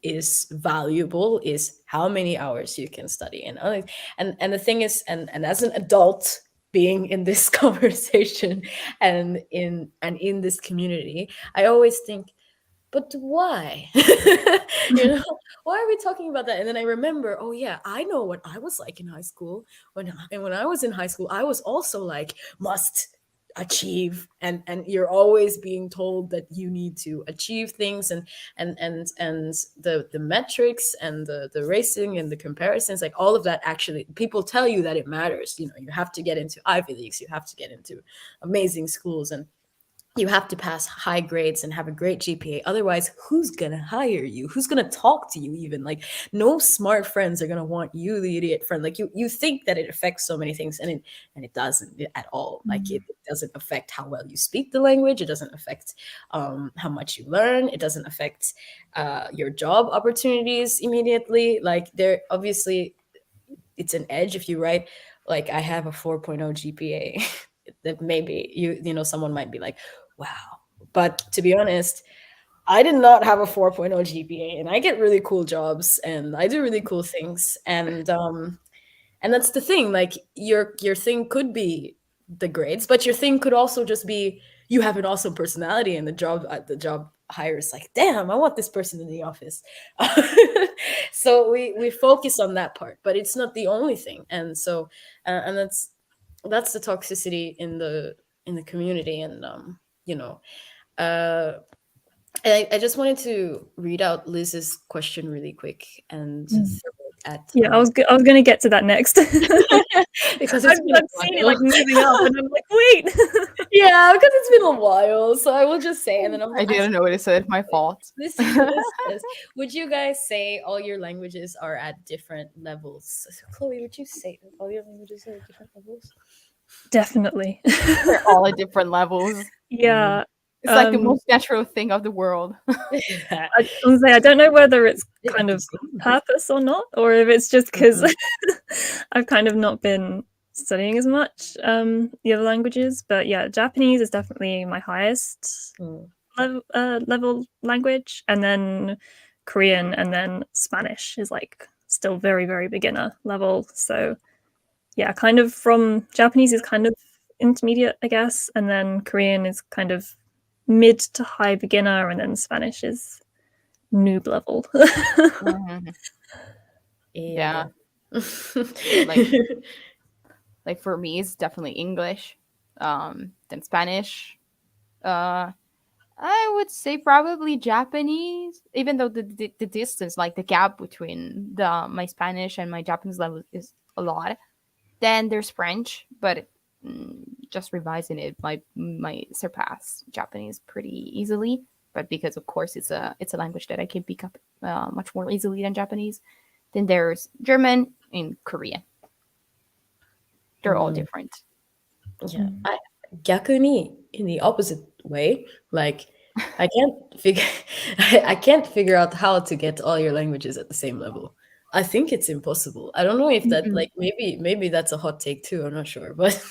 is valuable, is how many hours you can study. And the thing is, and as an adult being in this conversation and in this community, I always think, but why? Why are we talking about that? And then I remember, oh yeah, I know what I was like in high school. When I was in high school, I was also like, must achieve, and you're always being told that you need to achieve things, and the metrics and the racing and the comparisons, like all of that, actually people tell you that it matters. You have to get into Ivy Leagues, you have to get into amazing schools, and you have to pass high grades and have a great GPA. Otherwise, who's gonna hire you? Who's gonna talk to you even? Like, no smart friends are gonna want you, the idiot friend. Like, you think that it affects so many things, and it doesn't at all. Like, it doesn't affect how well you speak the language. It doesn't affect how much you learn. It doesn't affect your job opportunities immediately. Like, there obviously, it's an edge if you write, like, I have a 4.0 GPA. That maybe someone might be like, wow. But to be honest, I did not have a 4.0 GPA, and I get really cool jobs and I do really cool things. And that's the thing. Like, your thing could be the grades, but your thing could also just be you have an awesome personality, and the job hires like, damn, I want this person in the office. So we focus on that part, but it's not the only thing. And so and that's the toxicity in the community. And uh, and I just wanted to read out Liz's question really quick and throw it at Yeah, I was going to get to that next. because I've it's been a seen it while. like moving up, and I'm like, wait. Yeah, because it's been a while. So I will just say, and then I'm I didn't notice it. My fault. This says, would you guys say all your languages are at different levels? So, Chloe, would you say that all your languages are at different levels? Definitely. They're all at different levels. Yeah. It's like the most natural thing of the world. I don't know whether it's kind of purpose or not, or if it's just because I've kind of not been studying as much the other languages. But yeah, Japanese is definitely my highest level language, and then Korean, and then Spanish is like still very, very beginner level. So yeah, kind of from Japanese is kind of intermediate, I guess, and then Korean is kind of mid to high beginner, and then Spanish is noob level. Mhm. Yeah. Like for me, it's definitely English, then Spanish. I would say probably Japanese, even though the distance, like the gap between my Spanish and my Japanese level is a lot. Then there's French, but just revising it might surpass Japanese pretty easily. But because of course it's a language that I can pick up much more easily than Japanese. Then there's German and Korean. They're all different. Yeah. Gyakuni in the opposite way. Like I can't figure I can't figure out how to get all your languages at the same level. I think it's impossible. I don't know if that like maybe that's a hot take too. I'm not sure, but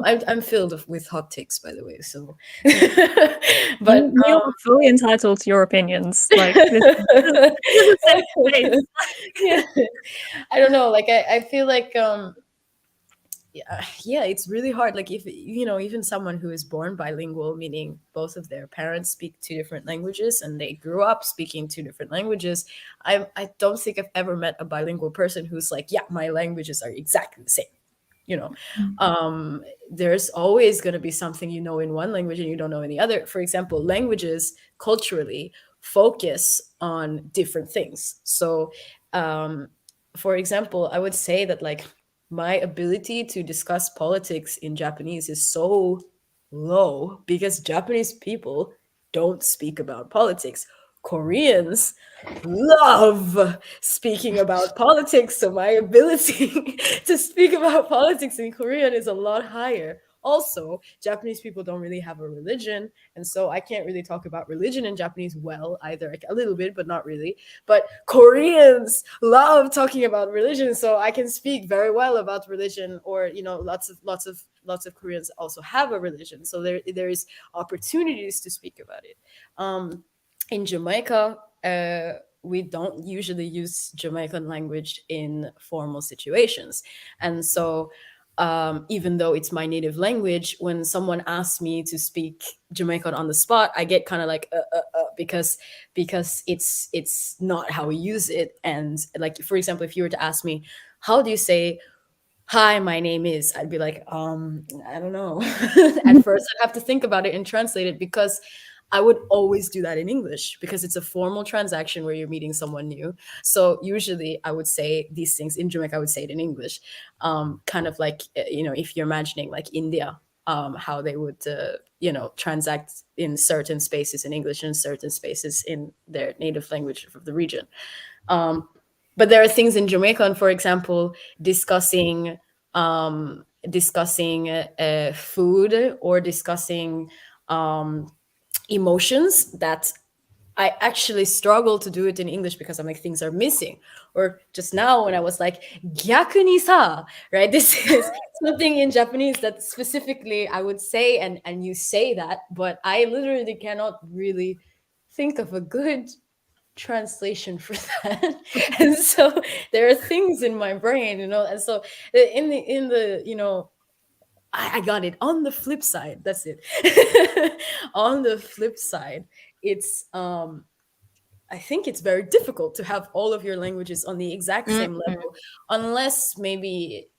I'm filled with hot takes, by the way. So, but You're fully entitled to your opinions. Like this is a safe place. yeah, I don't know. Like I feel like yeah, it's really hard. Like if even someone who is born bilingual, meaning both of their parents speak two different languages and they grew up speaking two different languages, I don't think I've ever met a bilingual person who's like, yeah, my languages are exactly the same. There's always going to be something in one language and you don't know in the other. For example, languages culturally focus on different things. So for example, I would say that like my ability to discuss politics in Japanese is so low because Japanese people don't speak about politics. Koreans love speaking about politics, so my ability to speak about politics in Korean is a lot higher. Also, Japanese people don't really have a religion, and so I can't really talk about religion in Japanese well either. Like, a little bit, but not really. But Koreans love talking about religion, so I can speak very well about religion. Or lots of Koreans also have a religion, so there is opportunities to speak about it. In Jamaica, we don't usually use Jamaican language in formal situations, and so even though it's my native language, when someone asks me to speak Jamaican on the spot, I get kind of like because it's not how we use it. And like, for example, if you were to ask me, how do you say hi, my name is, I'd be like, I don't know. At first I'd have to think about it and translate it, because I would always do that in English because it's a formal transaction where you're meeting someone new. So usually I would say these things in Jamaica, I would say it in English. Kind of like, if you're imagining like India, how they would, transact in certain spaces in English and certain spaces in their native language of the region. But there are things in Jamaican, for example, discussing food or discussing emotions that I actually struggle to do it in English because I'm like, things are missing. Or just now when I was like, gyaku ni sa, right? This is something in Japanese that specifically I would say, and you say that, but I literally cannot really think of a good translation for that. And so there are things in my brain, and so I got it. On the flip side, that's it. On the flip side, it's I think it's very difficult to have all of your languages on the exact same level, unless maybe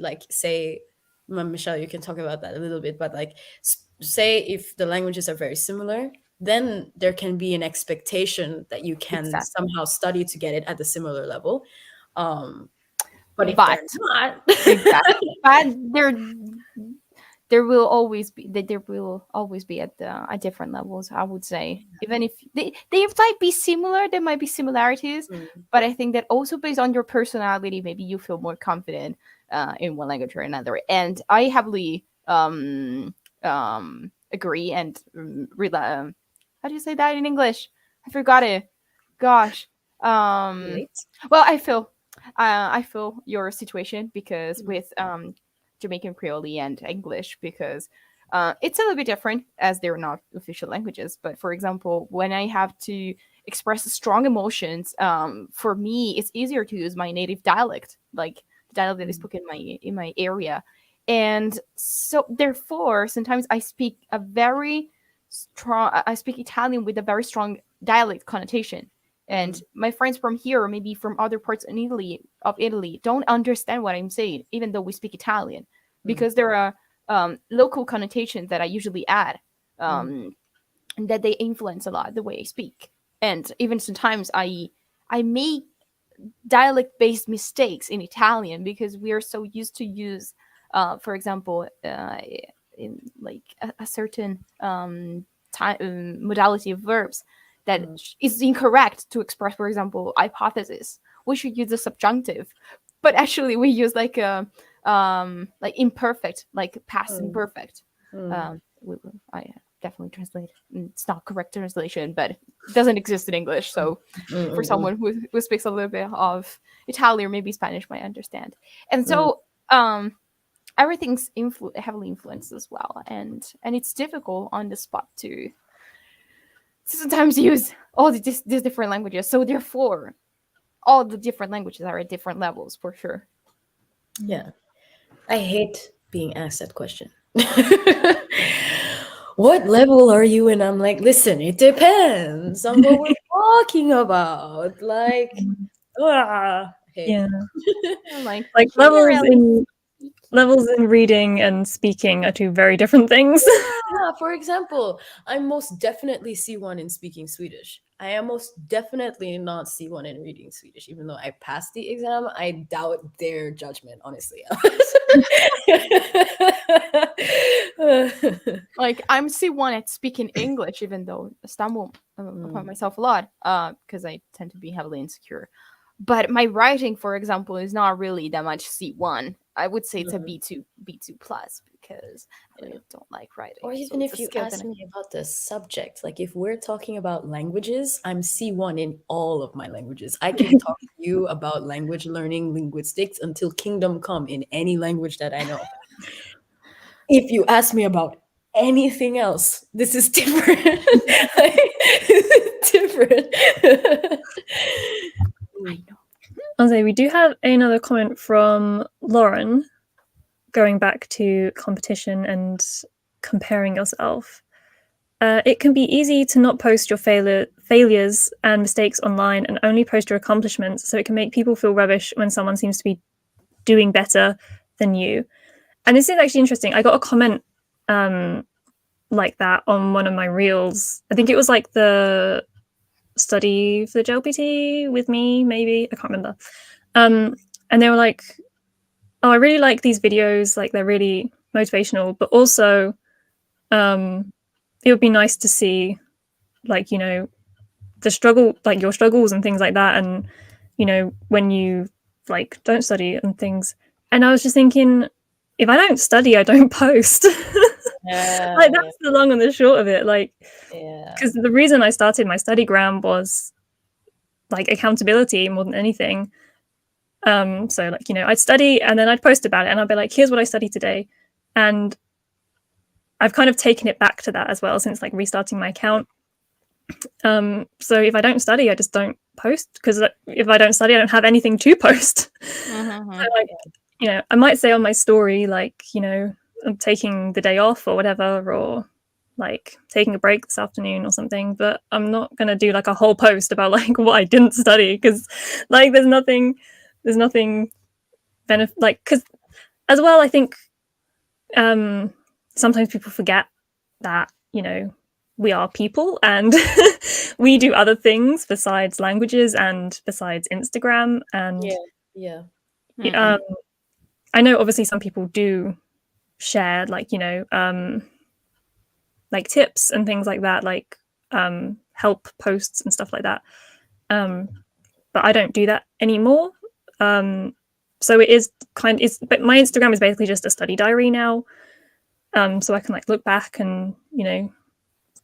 like, say, Michelle, you can talk about that a little bit, but like say if the languages are very similar, then there can be an expectation that you can Exactly. somehow study to get it at the similar level. But if But they're not, exactly, but there will always be at different levels, I would say. Even if they might be similar, there might be similarities, but I think that also based on your personality, maybe you feel more confident in one language or another. And I heavily agree and how do you say that in English? I forgot it. Gosh. Relate. Well, I feel your situation because with Jamaican Creole and English, because it's a little bit different as they're not official languages. But for example, when I have to express strong emotions, for me, it's easier to use my native dialect, like the dialect that is spoken in my area. And so therefore, sometimes I speak I speak Italian with a very strong dialect connotation. And my friends from here, or maybe from other parts in Italy, don't understand what I'm saying, even though we speak Italian, because there are local connotations that I usually add, that they influence a lot the way I speak. And even sometimes I make dialect-based mistakes in Italian because we are so used to use, for example, in like a certain modality of verbs that is incorrect to express, for example, hypothesis. We should use the subjunctive, but actually we use like a imperfect, like past imperfect. I definitely translate. It's not correct translation, but it doesn't exist in English. So for someone who speaks a little bit of Italian or maybe Spanish might understand. And so everything's heavily influenced as well. And it's difficult on the spot to sometimes use all these different languages. So therefore, all the different languages are at different levels for sure. Yeah. I hate being asked that question. What level are you in? I'm like, listen, it depends on what we're talking about. Like, hey. Yeah, Like levels in reading and speaking are two very different things. Yeah, for example, I'm most definitely C1 in speaking Swedish. I am most definitely not C1 in reading Swedish, even though I passed the exam. I doubt their judgment, honestly. like I'm C1 at speaking English, even though I stumble upon myself a lot because I tend to be heavily insecure. But my writing, for example, is not really that much C1. I would say it's a B2 plus because I don't like writing. Or even if you ask me about the subject, like if we're talking about languages, I'm C1 in all of my languages. I can talk to you about language learning, linguistics until kingdom come in any language that I know. If you ask me about anything else, this is different. Different. I know. I'll say we do have another comment from Lauren going back to competition and comparing yourself. It can be easy to not post your failures and mistakes online and only post your accomplishments, so it can make people feel rubbish when someone seems to be doing better than you. And this is actually interesting. I got a comment like that on one of my reels. I think it was like the study for the JLPT with me, maybe. I can't remember. And they were like, oh, I really like these videos. Like, they're really motivational, but also it would be nice to see, like, you know, the struggle, like your struggles and things like that. And, you know, when you like don't study and things. And I was just thinking, if I don't study, I don't post. Like, that's the long and the short of it. Like, because the reason I started my studygram was like accountability more than anything. So like, you know, I'd study and then I'd post about it and I'd be like, here's what I studied today. And I've kind of taken it back to that as well since like restarting my account. So if I don't study, I just don't post, because if I don't study, I don't have anything to post. So like, you know, I might say on my story, like, you know, I'm taking the day off or whatever, or like taking a break this afternoon or something, but I'm not going to do like a whole post about like what I didn't study, because like there's nothing benefit, like, because as well, I think sometimes people forget that, we are people and we do other things besides languages and besides Instagram. And yeah. I know obviously some people do share like tips and things like that, like help posts and stuff like that, but I don't do that anymore. So it is but my Instagram is basically just a study diary now, so I can like look back and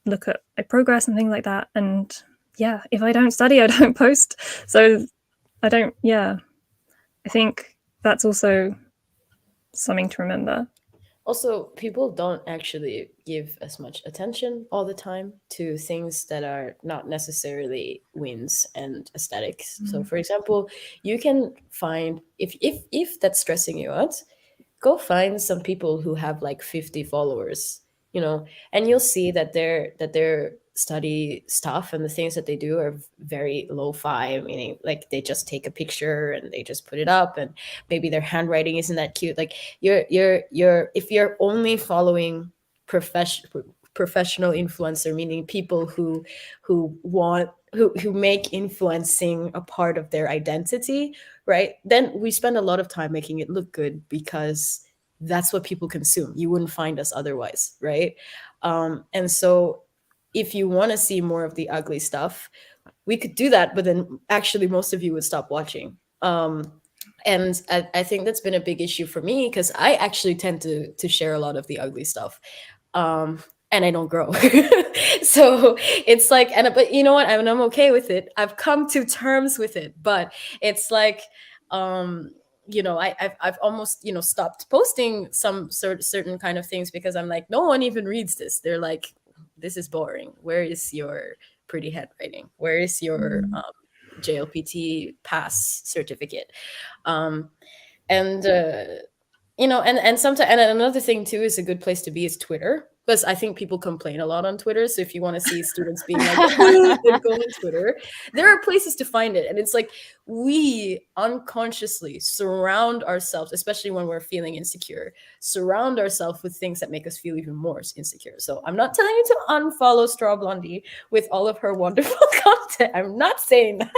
look at my progress and things like that. And yeah, if I don't study, I don't post. So I don't. Yeah, I think that's also something to remember. Also, people don't actually give as much attention all the time to things that are not necessarily wins and aesthetics. So, for example, you can find, if that's stressing you out, go find some people who have like 50 followers, and you'll see that their study stuff and the things that they do are very lo-fi, meaning like they just take a picture and they just put it up, and maybe their handwriting isn't that cute. Like you're if you're only following professional influencer, meaning people who make influencing a part of their identity, right? Then we spend a lot of time making it look good because that's what people consume. You wouldn't find us otherwise, right? And so if you want to see more of the ugly stuff, we could do that, but then actually most of you would stop watching. And I think that's been a big issue for me because I actually tend to share a lot of the ugly stuff. And I don't grow. So it's like, but you know what? I'm okay with it. I've come to terms with it, but it's like, I've almost, stopped posting some certain kind of things because I'm like, no one even reads this. They're like, this is boring. Where is your pretty handwriting? Where is your JLPT pass certificate? And sometimes, and another thing too is a good place to be is Twitter, because I think people complain a lot on Twitter. So if you want to see students being like, go on Twitter, there are places to find it. And it's like we unconsciously surround ourselves, especially when we're feeling insecure, surround ourselves with things that make us feel even more insecure. So I'm not telling you to unfollow Straw Blondie with all of her wonderful content. I'm not saying that.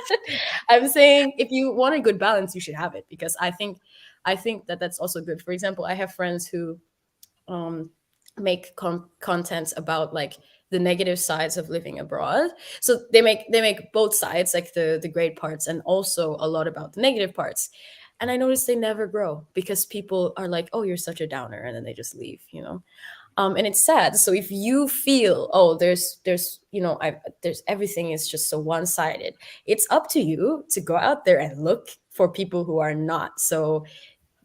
I'm saying if you want a good balance, you should have it, because I think that that's also good. For example, I have friends who make content about like the negative sides of living abroad. So they make both sides, like the great parts and also a lot about the negative parts. And I noticed they never grow because people are like, oh, you're such a downer, and then they just leave, and it's sad. So if you feel, oh, there's everything is just so one-sided, it's up to you to go out there and look for people who are not so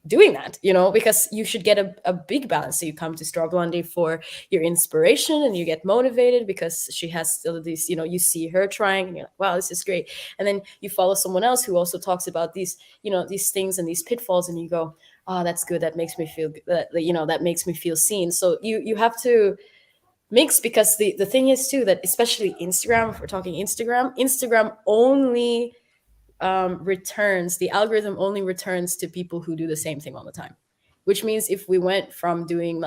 doing that, because you should get a big balance. So you come to Straw Blondie for your inspiration and you get motivated because she has still these, you see her trying and you're like, wow, this is great. And then you follow someone else who also talks about these, these things and these pitfalls, and you go, oh, that's good. That makes me feel good. That makes me feel seen. So you have to mix, because the thing is too, that especially Instagram, if we're talking Instagram only the algorithm only returns to people who do the same thing all the time, which means if we went from doing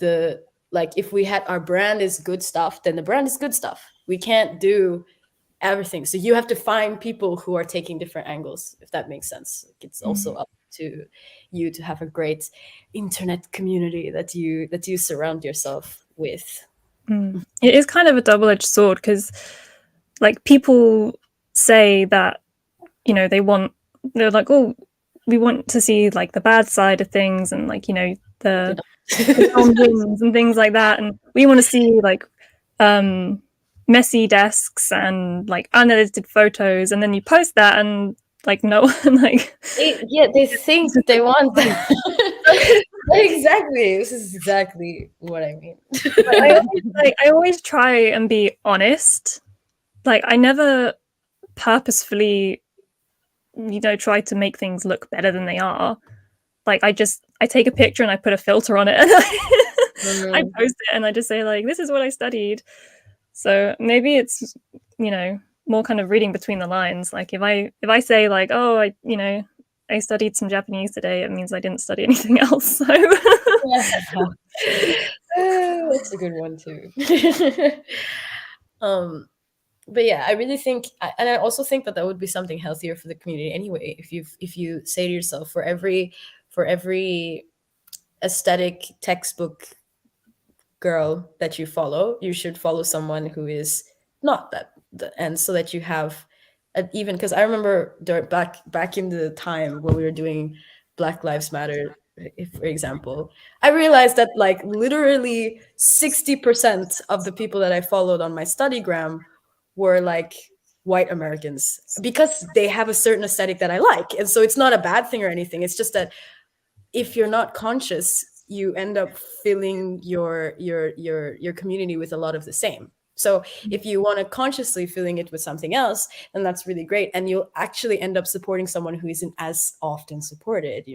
if we had our brand is good stuff, then the brand is good stuff. We can't do everything. So you have to find people who are taking different angles, if that makes sense. It's also up to you to have a great internet community that you surround yourself with. It is kind of a double-edged sword, because like people say that they're like, oh, we want to see like the bad side of things, and like the wins and things like that, and we want to see like messy desks and like unedited photos, and then you post that and like no one like they think they want that. Exactly, this is exactly what I mean. I always try and be honest. Like I never purposefully try to make things look better than they are. Like I take a picture and I put a filter on it and I post it and I just say like, this is what I studied. So maybe it's more kind of reading between the lines. Like if I say like, oh, I studied some Japanese today, it means I didn't study anything else. So That's a good one too. um, but yeah, I really think, and I also think that that would be something healthier for the community anyway. If you say to yourself, for every aesthetic textbook girl that you follow, you should follow someone who is not that, and so that you have even, because I remember back in the time when we were doing Black Lives Matter, if, for example, I realized that like literally 60% of the people that I followed on my studygram were like white Americans, because they have a certain aesthetic that I like. And so it's not a bad thing or anything. It's just that if you're not conscious, you end up filling your community with a lot of the same. So if you want to consciously filling it with something else, then that's really great, and you'll actually end up supporting someone who isn't as often supported,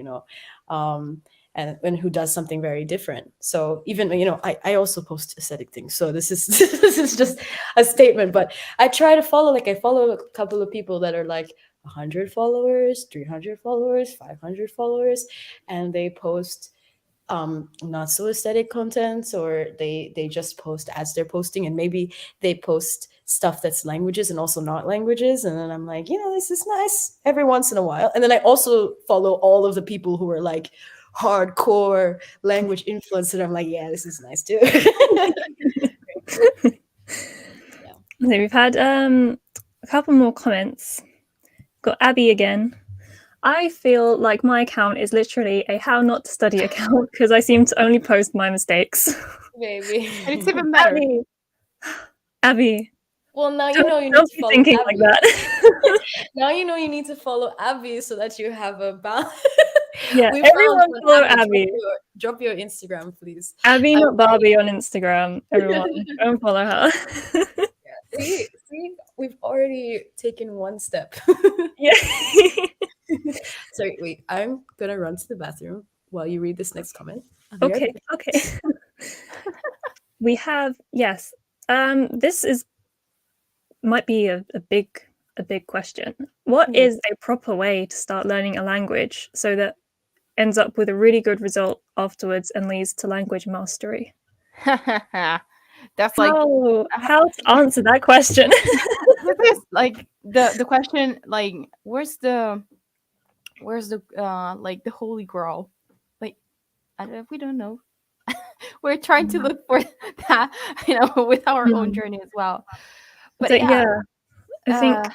um, and who does something very different. So even, I also post aesthetic things, so this is this is just a statement, but I try to follow, like I follow a couple of people that are like 100 followers, 300 followers, 500 followers, and they post not so aesthetic content, or they just post as they're posting, and maybe they post stuff that's languages and also not languages, and then I'm like, this is nice every once in a while. And then I also follow all of the people who are like hardcore language influenced, and I'm like, yeah, this is nice too. So we've had a couple more comments. Got Abby again. I feel like my account is literally a how not to study account because I seem to only post my mistakes. Baby. And it's even better. Abby. Well, now you know you need Don't to be follow thinking Abby. like that. Now you know you need to follow Abby so that you have a balance. Yeah, We everyone found one. follow Abby. Abby. Drop your Instagram, please. Abby, not Barbie, on Instagram. Everyone, don't follow her. See, we've already taken one step. Yeah. Sorry, wait. I'm gonna run to the bathroom while you read this next comment. I'll be right Okay. back. Okay. We have, yes. This might be a big question. What is a proper way to start learning a language so that ends up with a really good result afterwards and leads to language mastery? That's like how to answer that question. this is like the question, like where's the like the holy grail? Like we don't know. We're trying to look for that, with our own journey as well. But so, yeah, I think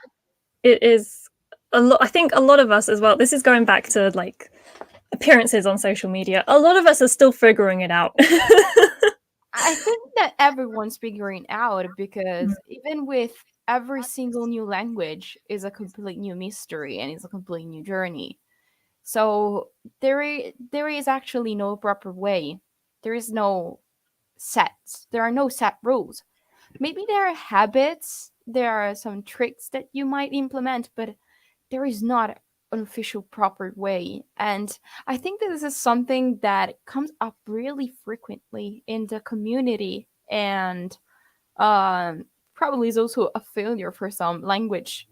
it is a lot. I think a lot of us as well, this is going back to like appearances on social media, a lot of us are still figuring it out. I think that everyone's figuring out, because even with every single new language is a complete new mystery and is a complete new journey. So there is actually no proper way. There is no sets. There are no set rules. Maybe there are habits, there are some tricks that you might implement, but there is not an official proper way. And I think that this is something that comes up really frequently in the community, and probably is also a failure for some language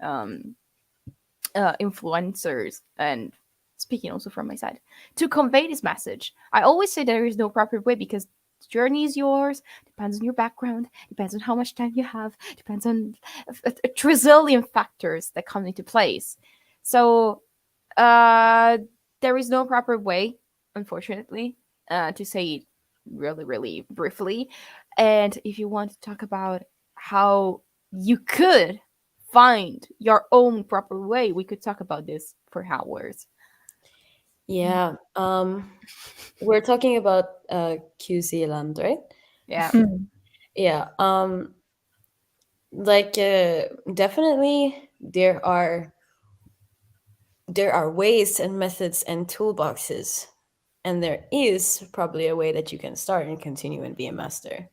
influencers, and speaking also from my side, to convey this message. I always say there is no proper way, because the journey is yours, depends on your background, depends on how much time you have, depends on a trillion factors that come into place. So there is no proper way, unfortunately, to say it really, really briefly. And if you want to talk about how you could find your own proper way, we could talk about this for hours. Yeah. We're talking about QC land, right? Yeah. Yeah. Like definitely there are ways and methods and toolboxes, and there is probably a way that you can start and continue and be a master.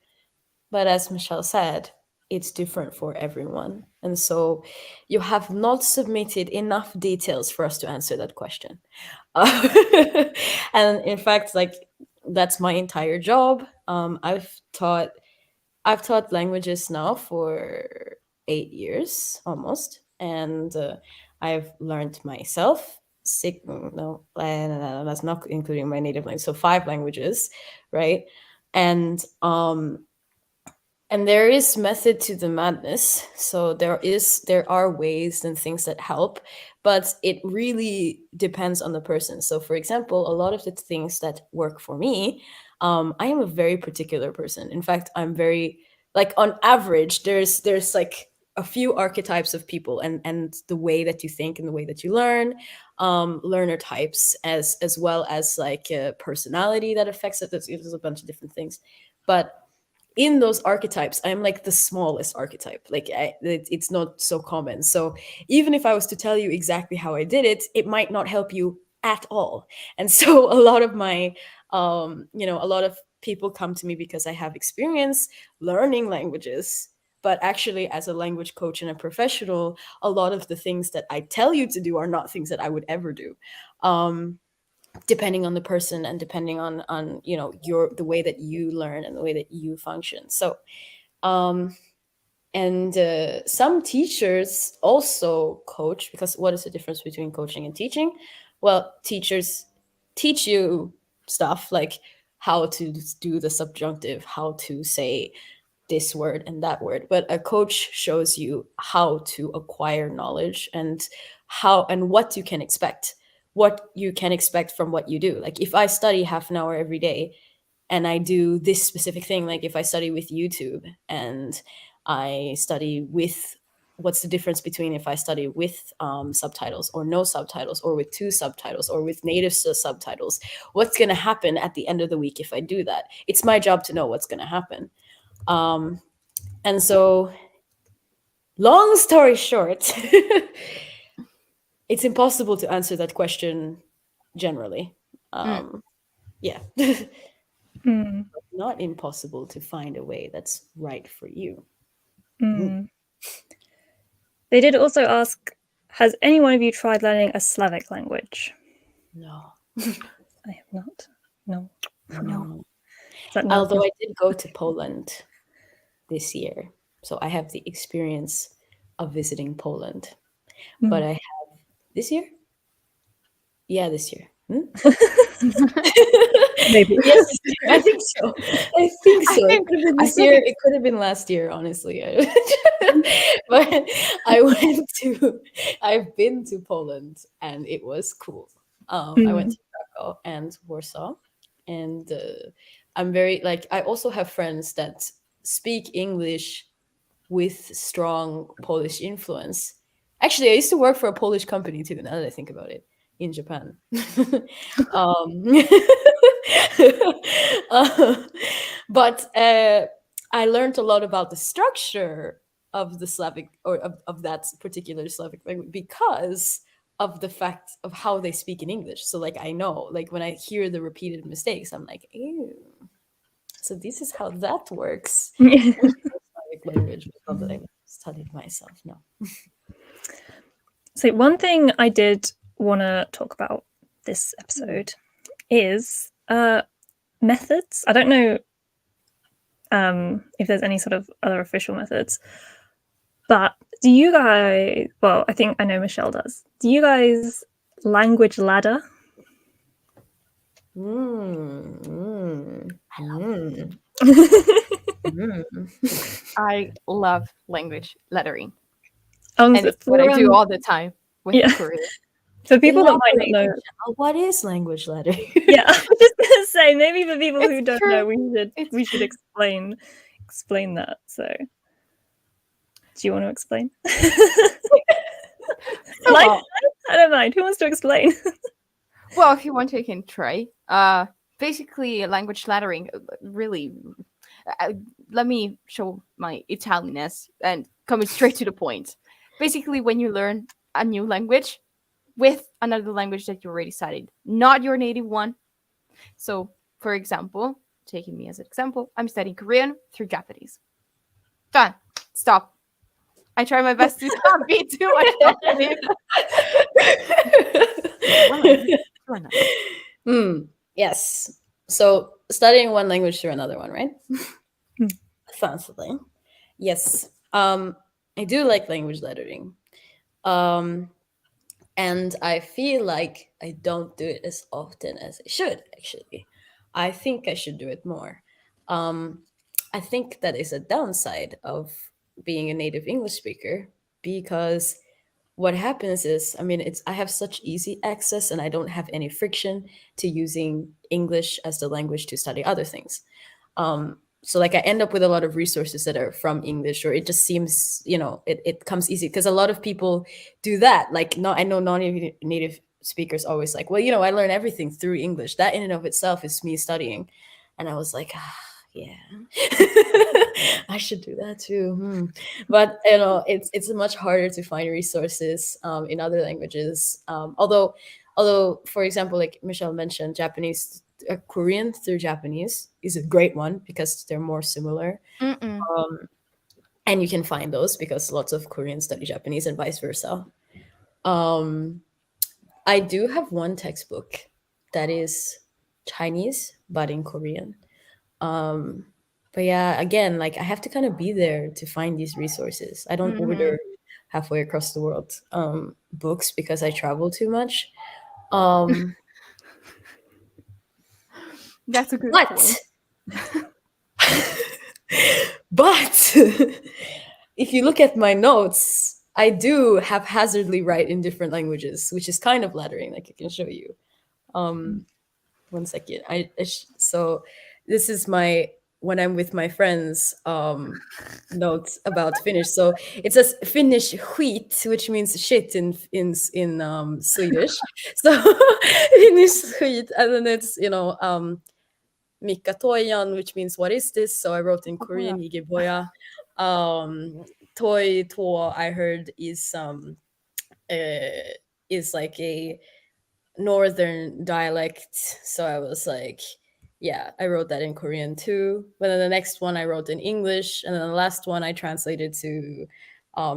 But as Michelle said, it's different for everyone. And so you have not submitted enough details for us to answer that question. And in fact, like, that's my entire job. I've taught languages now for 8 years almost, and I've learned myself that's not including my native language, so 5 languages, right? And there is method to the madness. So there are ways and things that help, but it really depends on the person. So for example, a lot of the things that work for me, I am a very particular person. In fact, I'm very, like, on average, there's like a few archetypes of people, and the way that you think and the way that you learn, learner types, as well as like personality that affects it. There's a bunch of different things, but in those archetypes, I'm like the smallest archetype. Like it's not so common. So even if I was to tell you exactly how I did it, it might not help you at all. And so a lot of my, a lot of people come to me because I have experience learning languages. But actually, as a language coach and a professional, a lot of the things that I tell you to do are not things that I would ever do. Depending on the person and depending on the way that you learn and the way that you function. So and some teachers also coach, because what is the difference between coaching and teaching? Well, teachers teach you stuff like how to do the subjunctive, how to say this word and that word, but a coach shows you how to acquire knowledge and how and what you can expect, from what you do. Like if I study half an hour every day and I do this specific thing, like if I study with YouTube and I study with, what's the difference between if I study with subtitles or no subtitles, or with two subtitles, or with native subtitles? What's going to happen at the end of the week if I do that? It's my job to know what's going to happen. And so, long story short, it's impossible to answer that question generally. Yeah. Mm. Not impossible to find a way that's right for you. Mm. They did also ask, has any one of you tried learning a Slavic language? No. I have not. No. No. Is that no? Although I did go to Poland this year, so I have the experience of visiting Poland. But I have this year? Yeah, this year. Maybe. Yes, this year. I think so. I think so. think- It could have been I this think year. It could have been last year, honestly. But I've been to Poland and it was cool. I went to Krakow and Warsaw, and I'm very, like, I also have friends that speak English with strong Polish influence. Actually, I used to work for a Polish company too, now that I think about it, in Japan. Uh, but I learned a lot about the structure of the Slavic, or of that particular Slavic language, because of the fact of how they speak in English. So like I know, like when I hear the repeated mistakes, I'm like, ew. So this is how that works. Slavic language, but I studied myself. No. So one thing I did want to talk about this episode is methods. I don't know if there's any sort of other official methods, but do you guys, well, I think I know Michelle does. Do you guys language ladder? I love language lettering. And And it's what I do all the time with yeah. Korea. For people that might not know, what is language lettering? yeah, I was just gonna say, maybe for people who It's don't true. know, It's we should explain that. So, do you want to explain? I don't mind. Who wants to explain? Well, if you want, I can try. Basically, language laddering. Really, let me show my Italianness and coming straight to the point. Basically, when you learn a new language with another language that you already studied, not your native one. So, for example, taking me as an example, I'm studying Korean through Japanese. Done. Stop. I try my best to not be too much talkative. Yes. So studying one language through another one, right? Fancy. Yes. I do like language lettering. And I feel like I don't do it as often as I should, actually. I think I should do it more. I think that is a downside of being a native English speaker, because what happens is, I mean, it's I have such easy access and I don't have any friction to using English as the language to study other things. So like I end up with a lot of resources that are from English, or it just seems, it comes easy because a lot of people do that. Like, no, I know non-native speakers always like, well, I learn everything through English. That in and of itself is me studying. And I was like, yeah, I should do that too. But it's much harder to find resources in other languages. Although, for example, like Michelle mentioned, Japanese, Korean through Japanese is a great one because they're more similar. And you can find those because lots of Koreans study Japanese and vice versa. I do have one textbook that is Chinese but in Korean. But yeah, again, like I have to kind of be there to find these resources. I don't order halfway across the world books because I travel too much. That's a good But point. but if you look at my notes, I do haphazardly write in different languages, which is kind of flattering. Like I can show you. 1 second. So this is my when I'm with my friends notes about Finnish. So it says Finnish skit, which means shit in Swedish. So Finnish skit, and then it's Mikka toijan, which means what is this? So I wrote in Korean Igeboya. Toi to I heard is like a northern dialect, so I was like, yeah, I wrote that in Korean too. But then the next one I wrote in English, and then the last one I translated to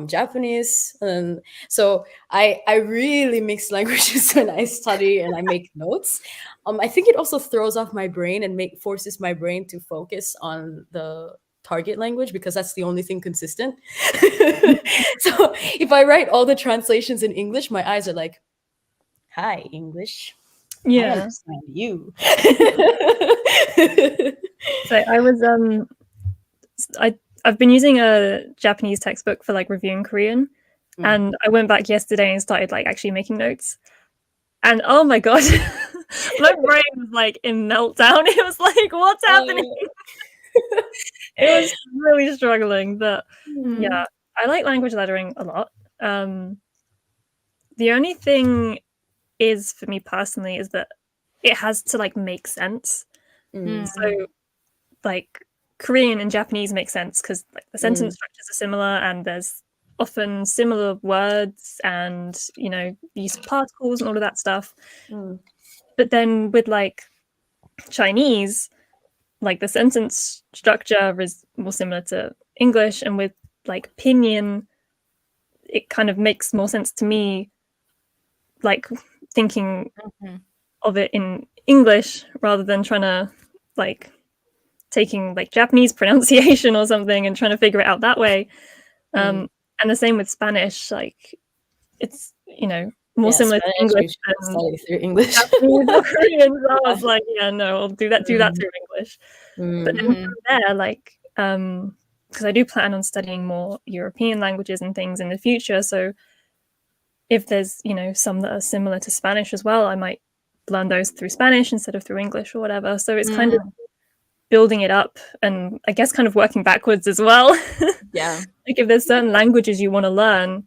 Japanese. And so I really mix languages when I study and I make notes. I think it also throws off my brain and forces my brain to focus on the target language because that's the only thing consistent. So if I write all the translations in English, my eyes are like, hi, English. I Yeah. understand you. So I was I've been using a Japanese textbook for like reviewing Korean, and I went back yesterday and started like actually making notes. And oh my god, my brain was like in meltdown. It was like, what's happening? It was really struggling. But yeah, I like language lettering a lot. The only thing is for me personally is that it has to like make sense. So like Korean and Japanese make sense because like the sentence structures are similar and there's often similar words and use of particles and all of that stuff. But then with like Chinese, like the sentence structure is more similar to English, and with like pinyin, it kind of makes more sense to me, like thinking of it in English rather than trying to like taking like Japanese pronunciation or something and trying to figure it out that way. And the same with Spanish, like it's more similar Spanish, to English you should than study through English. Japanese or Korean. So I was like, yeah, no, I'll do that through English. But then from there, like because I do plan on studying more European languages and things in the future, so if there's some that are similar to Spanish as well, I might learn those through Spanish instead of through English or whatever. So it's kind of building it up, and I guess kind of working backwards as well. Yeah. Like if there's certain languages you want to learn,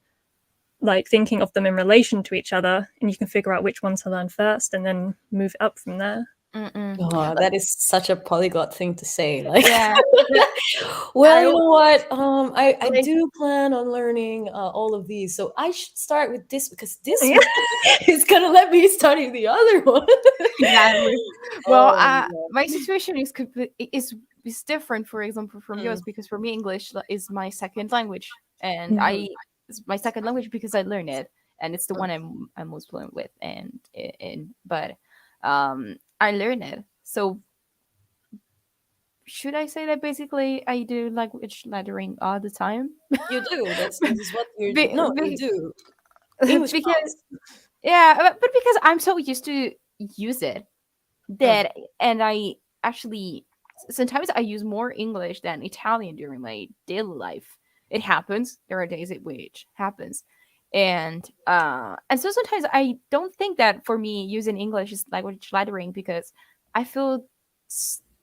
like thinking of them in relation to each other, and you can figure out which one to learn first and then move up from there. Oh, that is such a polyglot thing to say. Like, Yeah. well, you know what? I do plan on learning all of these, so I should start with this because this one is gonna let me study the other one. Exactly. Well, my situation is different, for example, from yours, because for me English is my second language, and it's my second language because I learn it, and it's the one I'm most fluent with, but I learn it. So should I say that basically I do language lettering all the time? You do. This is what you do. No, you do. Because but because I'm so used to use it that, and I actually sometimes I use more English than Italian during my daily life. It happens. There are days it which happens. And so sometimes I don't think that for me using English is language lettering, because I feel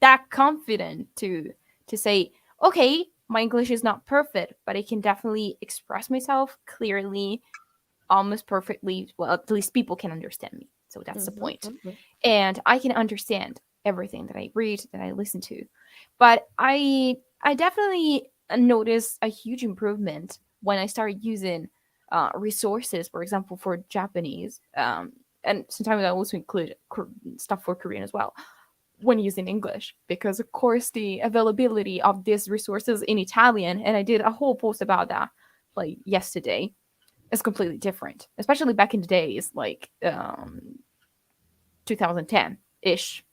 that confident to say, okay, my English is not perfect, but I can definitely express myself clearly, almost perfectly. Well, at least people can understand me. So that's the point. And I can understand everything that I read, that I listen to. But I definitely noticed a huge improvement when I started using resources, for example, for Japanese. And sometimes I also include stuff for Korean as well when using English, because of course the availability of these resources in Italian, and I did a whole post about that like yesterday, is completely different, especially back in the days like 2010-ish.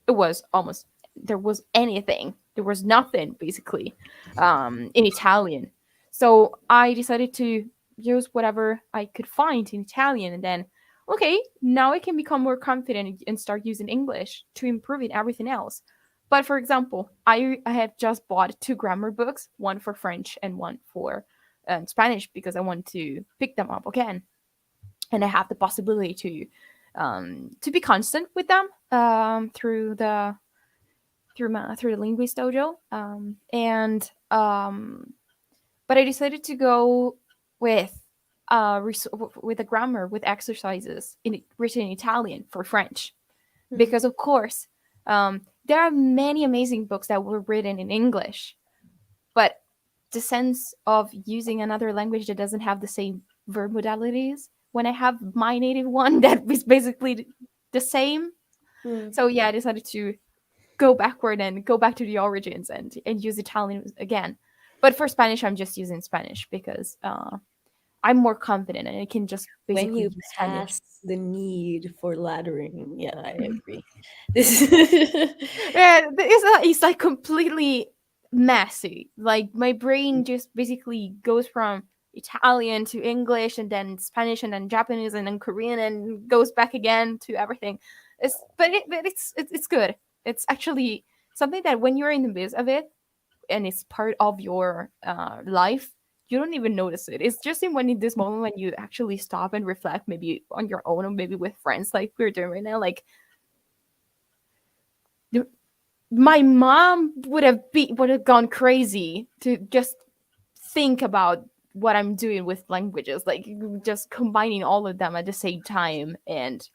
It was almost, there was anything, there was nothing basically in Italian. So I decided to use whatever I could find in Italian, and then okay, now I can become more confident and start using English to improve in everything else. But for example, I have just bought 2 grammar books, one for French and one for Spanish, because I want to pick them up again, and I have the possibility to be constant with them through the linguist dojo. And But I decided to go with with a grammar with exercises written in Italian for French, because of course there are many amazing books that were written in English, but the sense of using another language that doesn't have the same verb modalities when I have my native one that is basically the same. So yeah, I decided to go backward and go back to the origins and use Italian again. But for Spanish, I'm just using Spanish because I'm more confident and I can just basically When you use Spanish. pass the need for laddering, yeah, I agree. This Yeah, it's like completely messy. Like my brain just basically goes from Italian to English and then Spanish and then Japanese and then Korean and goes back again to everything. It's good. It's actually something that when you're in the midst of it and it's part of your life, you don't even notice it. It's just in this moment when you actually stop and reflect, maybe on your own or maybe with friends, like we're doing right now. Like my mom would have gone crazy to just think about what I'm doing with languages, like just combining all of them at the same time. And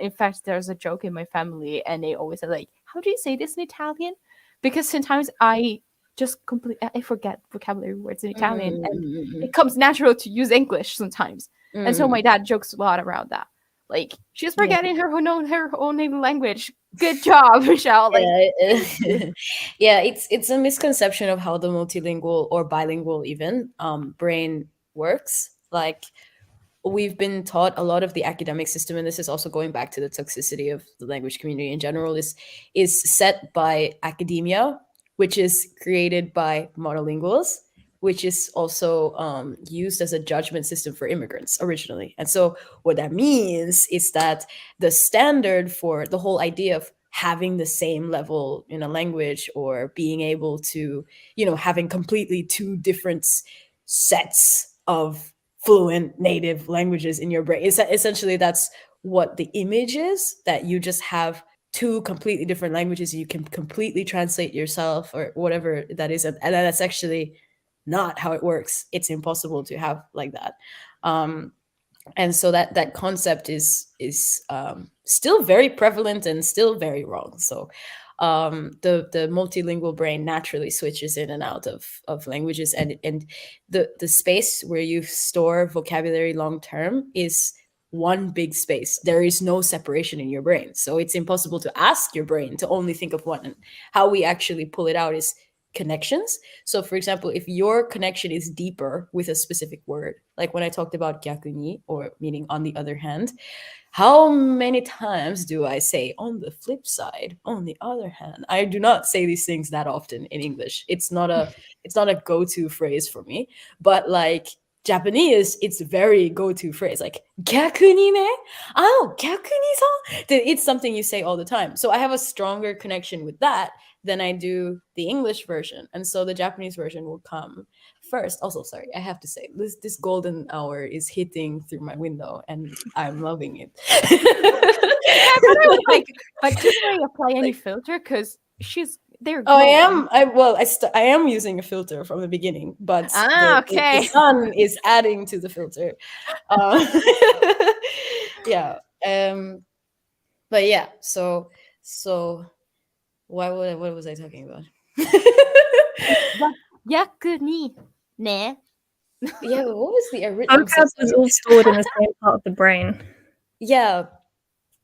in fact, there's a joke in my family, and they always say like, "How do you say this in Italian?" Because sometimes I just I forget vocabulary words in Italian, and it comes natural to use English sometimes. And so my dad jokes a lot around that. Like, she's forgetting her own native language. Good job, Michelle. Like, yeah, it's a misconception of how the multilingual or bilingual even brain works. Like, we've been taught a lot of the academic system, and this is also going back to the toxicity of the language community in general, is set by academia, which is created by monolinguals, which is also used as a judgment system for immigrants originally. And so what that means is that the standard for the whole idea of having the same level in a language, or being able to, having completely two different sets of fluent native languages in your brain. Essentially, that's what the image is, that you just have two completely different languages. You can completely translate yourself or whatever that is. And that's actually not how it works. It's impossible to have like that. And so that concept is still very prevalent and still very wrong. So the multilingual brain naturally switches in and out of languages, and the space where you store vocabulary long term is one big space. There is no separation in your brain, so it's impossible to ask your brain to only think of one. And how we actually pull it out is connections. So for example, if your connection is deeper with a specific word, like when I talked about gyakuni, or meaning on the other hand, how many times do I say on the flip side, on the other hand? I do not say these things that often in English. It's not a go-to phrase for me. But like Japanese, it's very go-to phrase. Like gyakuni ne? Oh, gyakuni san? It's something you say all the time. So I have a stronger connection with that then I do the English version, and so the Japanese version will come first. Also, sorry, I have to say this golden hour is hitting through my window, and I'm loving it. Yeah, I thought I was like, but did I apply any filter? Because they're Oh, I glowing. am. I am using a filter from the beginning, but the Okay. sun is adding to the filter. Uh, yeah. But yeah. So what was I talking about? Yaku ni ne. Yeah. What was the original? Vocab was all stored in the same part of the brain. Yeah.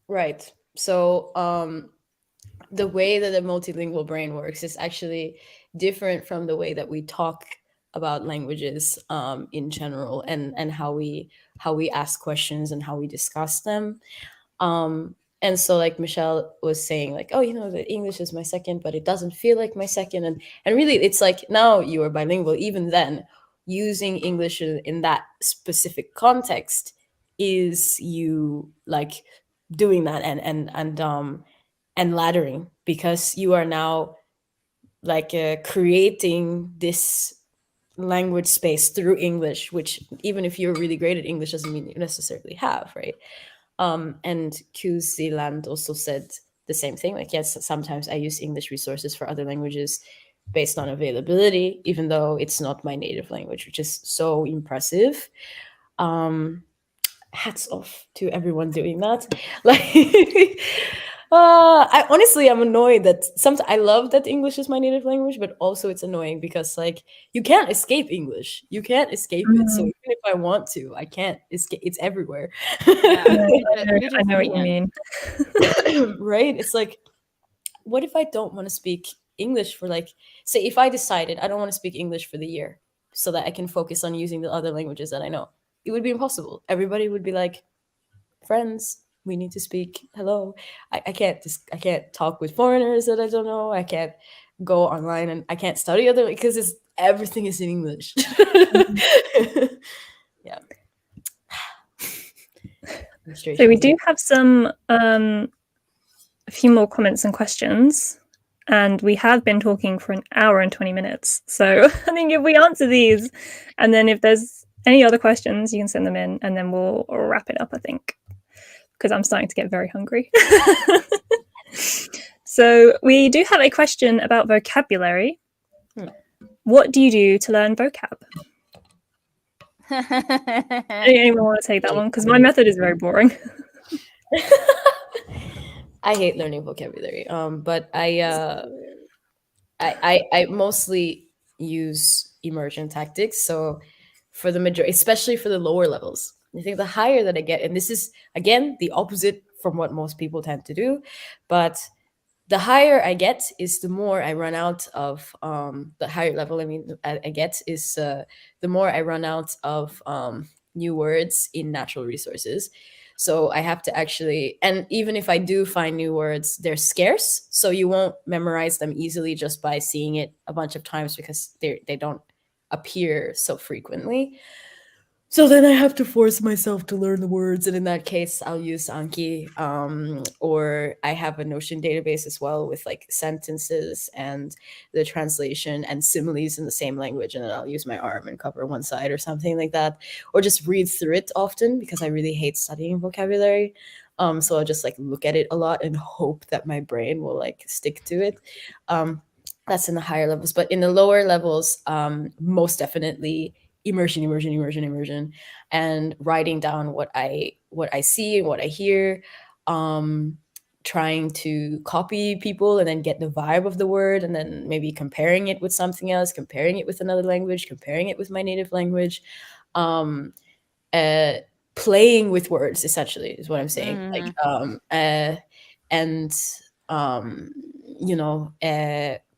Right. So the way that the multilingual brain works is actually different from the way that we talk about languages in general, and how we ask questions and how we discuss them. And so, like Michelle was saying, like, oh, the English is my second, but it doesn't feel like my second. And really, it's like, now you are bilingual. Even then, using English in that specific context is you like doing that and laddering, because you are now like creating this language space through English, which, even if you're really great at English, doesn't mean you necessarily have, right? And Q Zealand also said the same thing. Like, yes, sometimes I use English resources for other languages based on availability, even though it's not my native language, which is so impressive. Hats off to everyone doing that. Like, I honestly, I'm annoyed that sometimes I love that English is my native language, but also it's annoying because, like, you can't escape English. You can't escape it. So even if I want to, I can't escape. It's everywhere. Yeah, I know what you mean. Right? It's like, what if I don't want to speak English for, like, say, if I decided I don't want to speak English for the year so that I can focus on using the other languages that I know? It would be impossible. Everybody would be like, friends, we need to speak. Hello. I can't talk with foreigners that I don't know. I can't go online, and I can't study other, because everything is in English. Yeah. So we do have some a few more comments and questions, and we have been talking for an hour and 20 minutes. So I think if we answer these, and then if there's any other questions, you can send them in, and then we'll wrap it up, I think, because I'm starting to get very hungry. So we do have a question about vocabulary. What do you do to learn vocab? Anyone want to take that one? Because my method is very boring. I hate learning vocabulary. But I mostly use immersion tactics. So for the majority, especially for the lower levels, I think the higher that I get, and this is again the opposite from what most people tend to do, but the higher I get is the more I run out of the higher level. I mean, I get is the more I run out of new words in natural resources. So I have to actually, and even if I do find new words, they're scarce. So you won't memorize them easily just by seeing it a bunch of times, because they don't appear so frequently. So then I have to force myself to learn the words, and in that case, I'll use Anki, or I have a Notion database as well with like sentences and the translation and similes in the same language, and then I'll use my arm and cover one side or something like that, or just read through it often, because I really hate studying vocabulary. So I'll just like look at it a lot and hope that my brain will like stick to it. That's in the higher levels, but in the lower levels, most definitely immersion, and writing down what I see and what I hear, trying to copy people and then get the vibe of the word, and then maybe comparing it with something else, comparing it with another language, comparing it with my native language, playing with words essentially is what I'm saying. Like and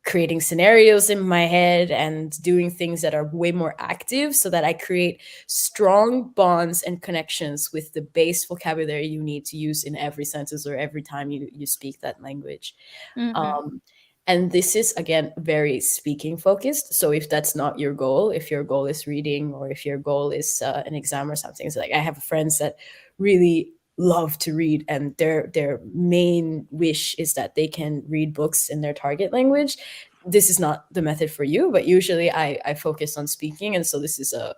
creating scenarios in my head and doing things that are way more active, so that I create strong bonds and connections with the base vocabulary you need to use in every sentence or every time you speak that language. And this is, again, very speaking focused. So if that's not your goal, if your goal is reading, or if your goal is an exam or something, so like I have friends that really love to read, and their main wish is that they can read books in their target language. This is not the method for you, but usually I focus on speaking, and so this is a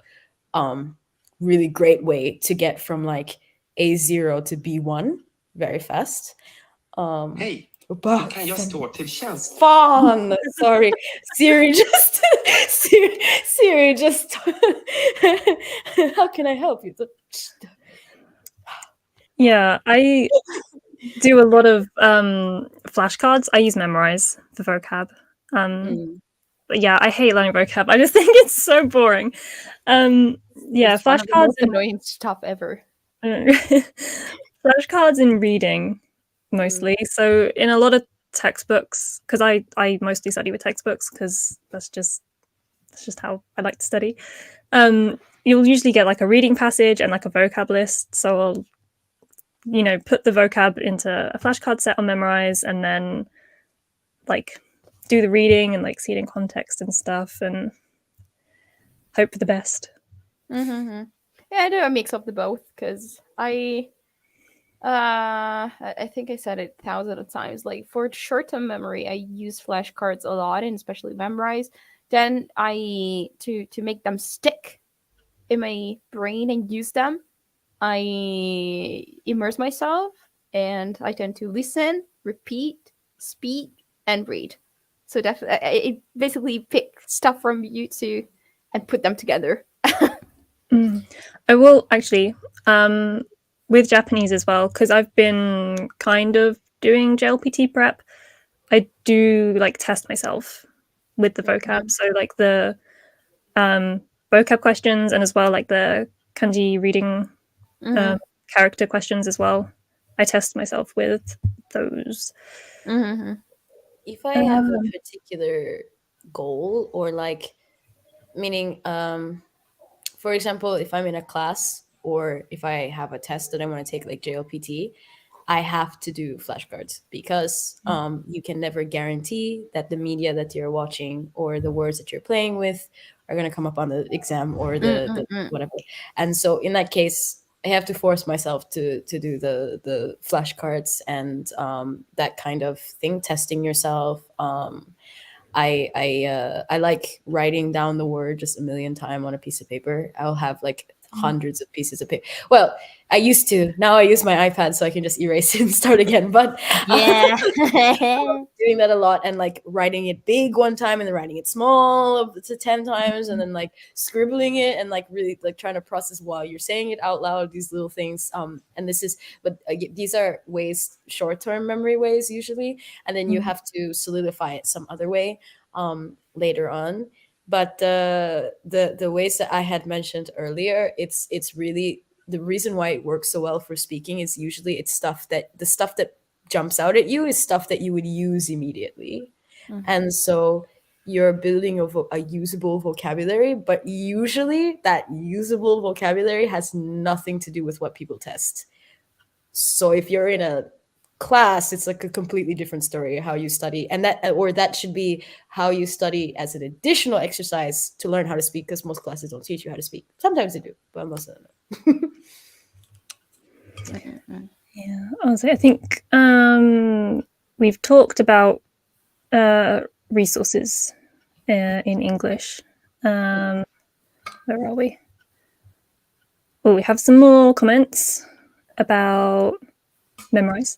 really great way to get from like A0 to B1 very fast. Hej, Bah, kan jag stå till tjänst? Fan, sorry. Siri just Siri just how can I help you? Yeah, I do a lot of flashcards. I use Memrise for vocab. But yeah, I hate learning vocab. I just think it's so boring. Yeah, It's one of the flashcards most annoying stuff ever. flashcards in reading mostly. So in a lot of textbooks, because I mostly study with textbooks because that's just how I like to study. You'll usually get like a reading passage and like a vocab list. So I'll put the vocab into a flashcard set on Memrise, and then like do the reading and like see it in context and stuff, and hope for the best. Yeah, I do a mix of the both, because I think I said it thousands of times. Like for short-term memory, I use flashcards a lot, and especially Memrise. Then to make them stick in my brain and use them, I immerse myself, and I tend to listen, repeat, speak, and read. So definitely, I basically pick stuff from YouTube and put them together. I will actually, with Japanese as well, because I've been kind of doing JLPT prep. I do like test myself with the vocab. So like the vocab questions, and as well like the kanji reading character questions as well. I test myself with those. If I have a particular goal, or like, meaning for example, if I'm in a class or if I have a test that I want to take, like JLPT, I have to do flashcards, because you can never guarantee that the media that you're watching or the words that you're playing with are going to come up on the exam or the whatever. And so in that case, I have to force myself to do the flashcards and that kind of thing, testing yourself. I like writing down the word just a million times on a piece of paper. I'll have like hundreds of pieces of paper. Well, I used to. Now I use my iPad, so I can just erase it and start again. But Yeah. doing that a lot, and like writing it big one time and then writing it small up to 10 times, and then like scribbling it and like really like trying to process while you're saying it out loud, these little things. And this is, but these are ways, short-term memory ways usually, and then you have to solidify it some other way later on. But the ways that I had mentioned earlier, it's really the reason why it works so well for speaking is usually it's the stuff that jumps out at you is stuff that you would use immediately. And so you're building a usable vocabulary, but usually that usable vocabulary has nothing to do with what people test. So if you're in a class, it's like a completely different story how you study, and that should be how you study as an additional exercise to learn how to speak, because most classes don't teach you how to speak. Sometimes they do, but most of them don't. Yeah, I think we've talked about resources in English. Where are we? Oh, we have some more comments about Memrise.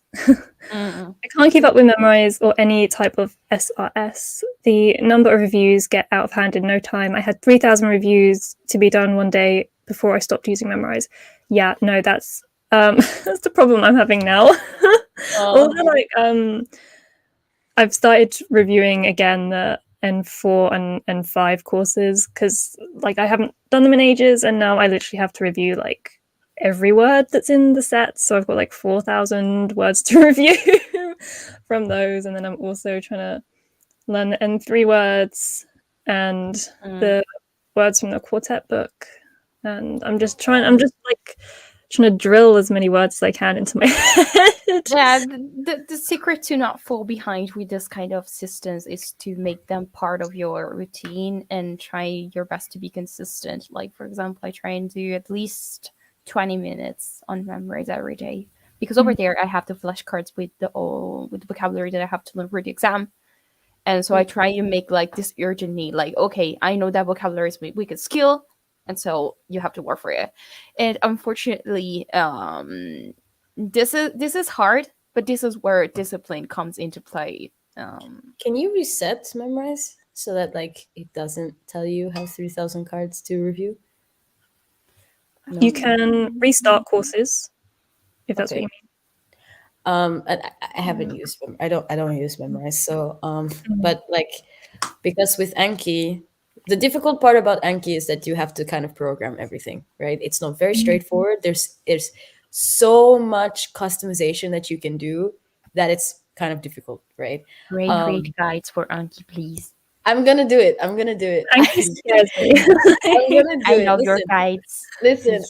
I can't keep up with Memrise or any type of SRS. The number of reviews get out of hand in no time. I had 3,000 reviews to be done one day before I stopped using Memrise. Yeah, no, that's that's the problem I'm having now. Although, like, I've started reviewing again the N4 and N5 courses, because like I haven't done them in ages, and now I literally have to review like every word that's in the set. So I've got like 4,000 words to review from those, and then I'm also trying to learn the N3 words and the words from the quartet book, and I'm just trying to drill as many words as I can into my head. Yeah, the secret to not fall behind with this kind of systems is to make them part of your routine and try your best to be consistent. Like, for example, I try and do at least 20 minutes on Memrise every day, because over there I have the flashcards with the vocabulary that I have to learn for the exam. And so I try to make like this urgent need, like, okay, I know that vocabulary is my weakest skill, and so you have to work for it. And unfortunately, this is hard, but this is where discipline comes into play. Can you reset Memrise so that like it doesn't tell you how 3,000 cards to review? You can restart courses if that's what you mean. I haven't used I don't use Memrise, so but like, because with Anki, the difficult part about Anki is that you have to kind of program everything, right? It's not very straightforward. There's so much customization that you can do that it's kind of difficult, right? Create guides for Anki, please. I'm gonna do it. I'm gonna do it. Anki scares me. I'm gonna do I it. love your Listen, guides. listen,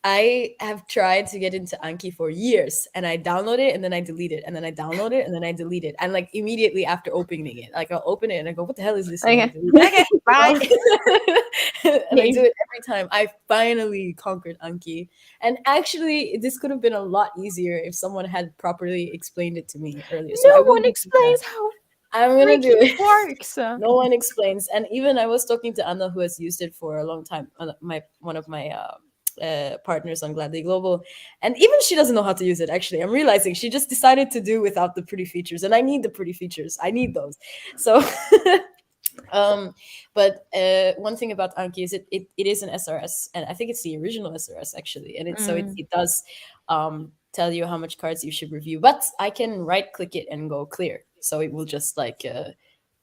I have tried to get into Anki for years, and I download it and then I delete it, and then I download it and then I delete it, and like immediately after opening it, like I'll open it and I go, "What the hell is this?" And I Okay. delete it. Okay, bye. And I do it every time. I finally conquered Anki, and actually, this could have been a lot easier if someone had properly explained it to me earlier. So I No will one do explains that. how I'm gonna do freaking it. works. No one explains, and even I was talking to Anna, who has used it for a long time. One of my partners on Gladly Global, and even she doesn't know how to use it. Actually, I'm realizing she just decided to do without the pretty features, and I need the pretty features. I need those. So, but one thing about Anki is it is an SRS, and I think it's the original SRS actually, and it does tell you how much cards you should review. But I can right click it and go clear, so it will just like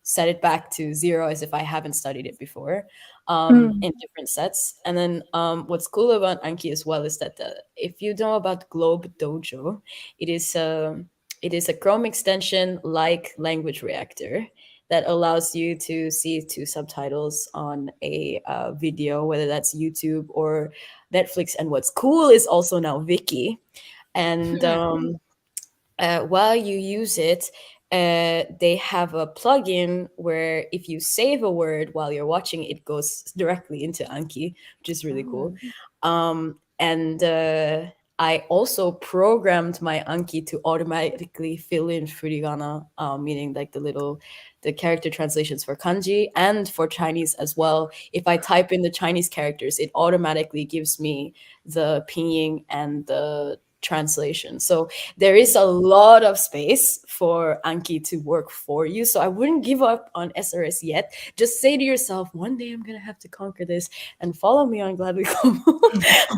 set it back to 0 as if I haven't studied it before, in different sets. And then what's cool about Anki as well is that if you know about Globe Dojo, it is a Chrome extension like Language Reactor that allows you to see 2 subtitles on a video, whether that's YouTube or Netflix. And what's cool is also now Viki. And while you use it, they have a plugin where if you save a word while you're watching, it goes directly into Anki, which is really cool. And I also programmed my Anki to automatically fill in furigana, meaning like the character translations for kanji and for Chinese as well. If I type in the Chinese characters, it automatically gives me the pinyin and the translation. So there is a lot of space for Anki to work for you. So I wouldn't give up on SRS yet. Just say to yourself, one day I'm gonna have to conquer this, and follow me on Gladly Global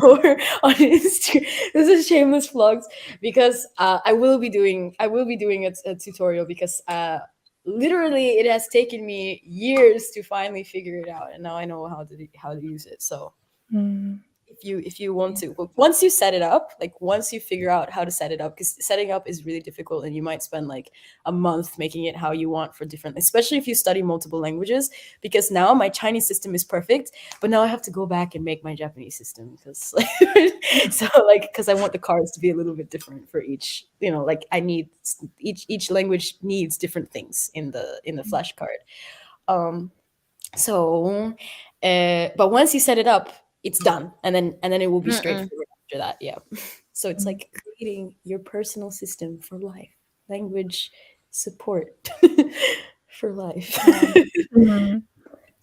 or on Instagram. This is shameless vlogs, because I will be doing a tutorial, because literally it has taken me years to finally figure it out, and now I know how to use it. So if you want to, once you set it up, like once you figure out how to set it up, because setting up is really difficult, and you might spend like a month making it how you want for different, especially if you study multiple languages, because now my Chinese system is perfect, but now I have to go back and make my Japanese system, because because I want the cards to be a little bit different for each, like I need each language needs different things in the flashcard. But once you set it up, it's done, and then it will be straightforward after that. Yeah. So it's like creating your personal system for life, language support for life.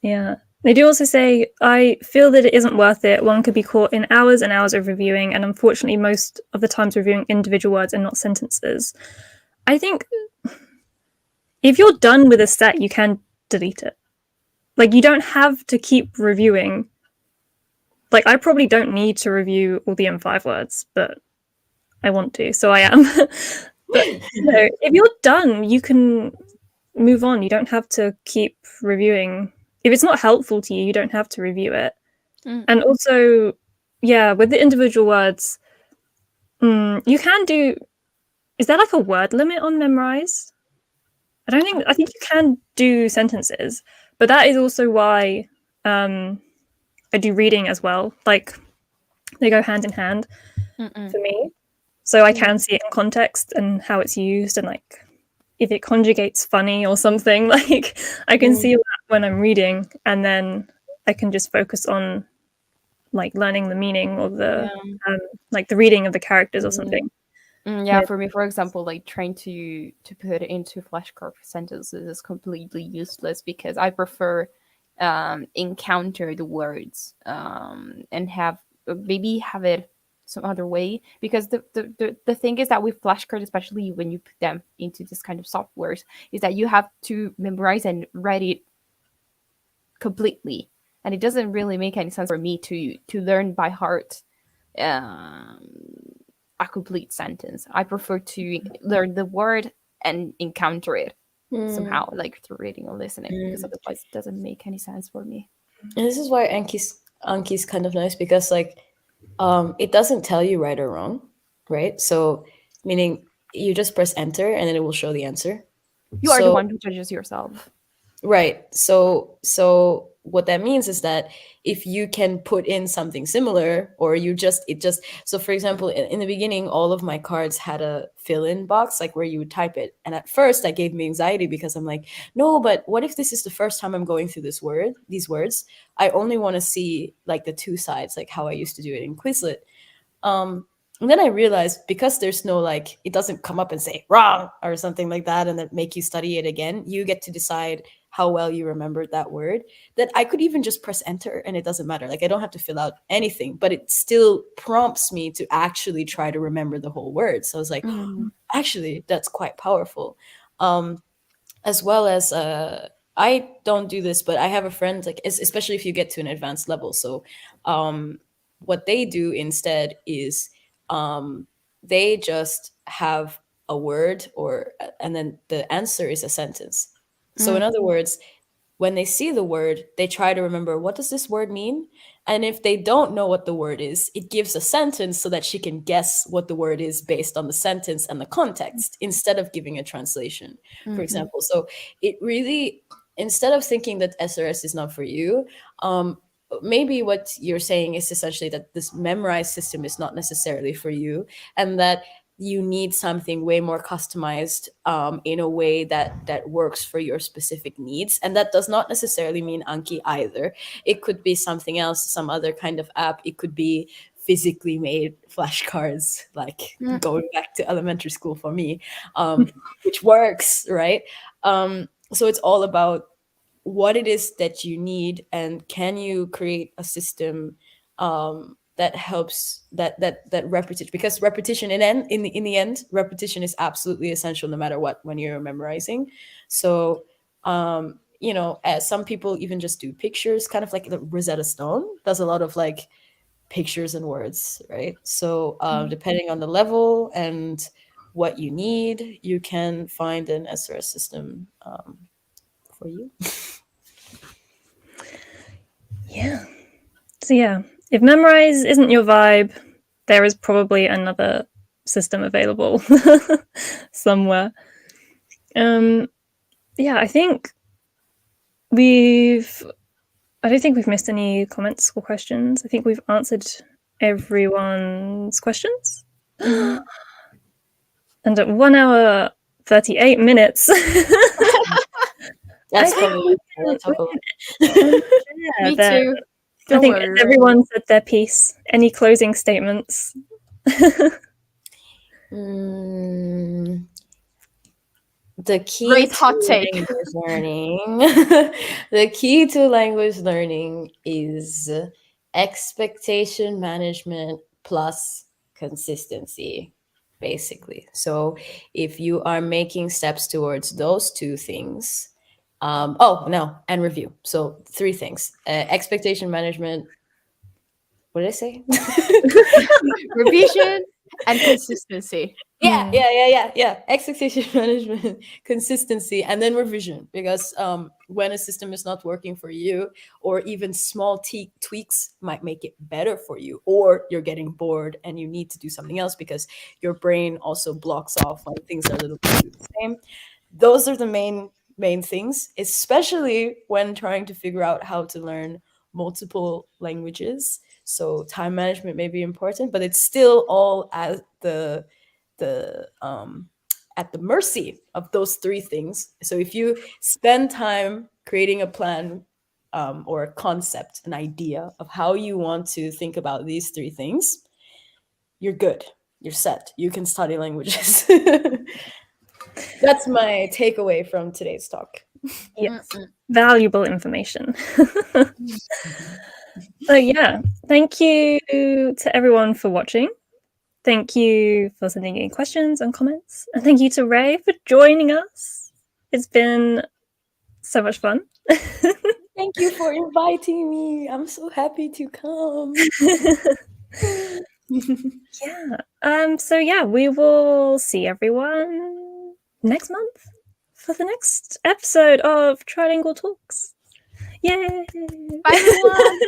Yeah. They do also say, I feel that it isn't worth it. One could be caught in hours and hours of reviewing, and unfortunately most of the times reviewing individual words and not sentences. I think if you're done with a set, you can delete it. Like, you don't have to keep reviewing. Like, I probably don't need to review all the M5 words, but I want to, so I am. But if you're done, you can move on. You don't have to keep reviewing. If it's not helpful to you, you don't have to review it. And also, yeah, with the individual words, you can do... Is there like a word limit on Memrise? I think you can do sentences, but that is also why I do reading as well. Like, they go hand in hand for me. So I can see it in context and how it's used, and like if it conjugates funny or something, like I can see that when I'm reading, and then I can just focus on like learning the meaning or the Yeah. like the reading of the characters or something. Yeah, Yeah. for me, for example, like trying to put it into flashcard sentences is completely useless because I prefer encounter the words and have maybe have it some other way, because the thing is that with flashcards, especially when you put them into this kind of softwares, is that you have to memorize and write it completely, and it doesn't really make any sense for me to learn by heart um, a complete sentence. I prefer to learn the word and encounter it somehow, like through reading or listening, because otherwise it doesn't make any sense for me. And this is why Anki's kind of nice, because like it doesn't tell you right or wrong, right? So meaning you just press enter and then it will show the answer. You are the So one who judges yourself. right. So what that means is that if you can put in something similar, or so for example, in the beginning, all of my cards had a fill-in box, like where you would type it. And at first that gave me anxiety because I'm like, no, but what if this is the first time I'm going through these words? I only want to see like the two sides, like how I used to do it in Quizlet. And then I realized, because there's no like, it doesn't come up and say wrong or something like that and then make you study it again. You get to decide how well you remembered that word, that I could even just press enter and it doesn't matter. Like I don't have to fill out anything, but it still prompts me to actually try to remember the whole word. So I was like, actually, that's quite powerful. As well as I don't do this, but I have a friend, like especially if you get to an advanced level. So what they do instead is they just have a word, and then the answer is a sentence. So in other words, when they see the word, they try to remember, what does this word mean? And if they don't know what the word is, it gives a sentence so that she can guess what the word is based on the sentence and the context, instead of giving a translation, for example. So it really, instead of thinking that SRS is not for you, maybe what you're saying is essentially that this memorized system is not necessarily for you, and that you need something way more customized in a way that works for your specific needs. And that does not necessarily mean Anki either. It could be something else, some other kind of app. It could be physically made flashcards, like going back to elementary school for me, which works, right? So it's all about what it is that you need, and can you create a system that helps that repetition, because repetition in the end, repetition is absolutely essential no matter what when you're memorizing. So as some people even just do pictures, kind of like the Rosetta Stone does a lot of like pictures and words, right? So depending on the level and what you need, you can find an SRS system for you. Yeah. So yeah, if memorize isn't your vibe, there is probably another system available somewhere. Yeah, I don't think we've missed any comments or questions. I think we've answered everyone's questions. And at 1 hour 38 minutes. That's probably what I want to talk about. Me too. I think everyone said their piece. Any closing statements? The key Great hot to take. language learning, the key to language learning is expectation management plus consistency, basically. So if you are making steps towards those two things, and review. So 3 things: expectation management. What did I say? Revision and consistency. Yeah. Expectation management, consistency, and then revision. Because when a system is not working for you, or even small tweaks might make it better for you, or you're getting bored and you need to do something else because your brain also blocks off when things are a little bit the same. Those are the main things, especially when trying to figure out how to learn multiple languages. So time management may be important, but it's still all at the at the mercy of those 3 things. So if you spend time creating a plan or a concept, an idea of how you want to think about these 3 things, you're good. You're set. You can study languages. That's my takeaway from today's talk. Yes, valuable information. So yeah, thank you to everyone for watching. Thank you for sending in questions and comments. And thank you to Ray for joining us. It's been so much fun. Thank you for inviting me. I'm so happy to come. Yeah. So yeah, we will see everyone next month for the next episode of Trylingual Talks. Yay! Bye, everyone.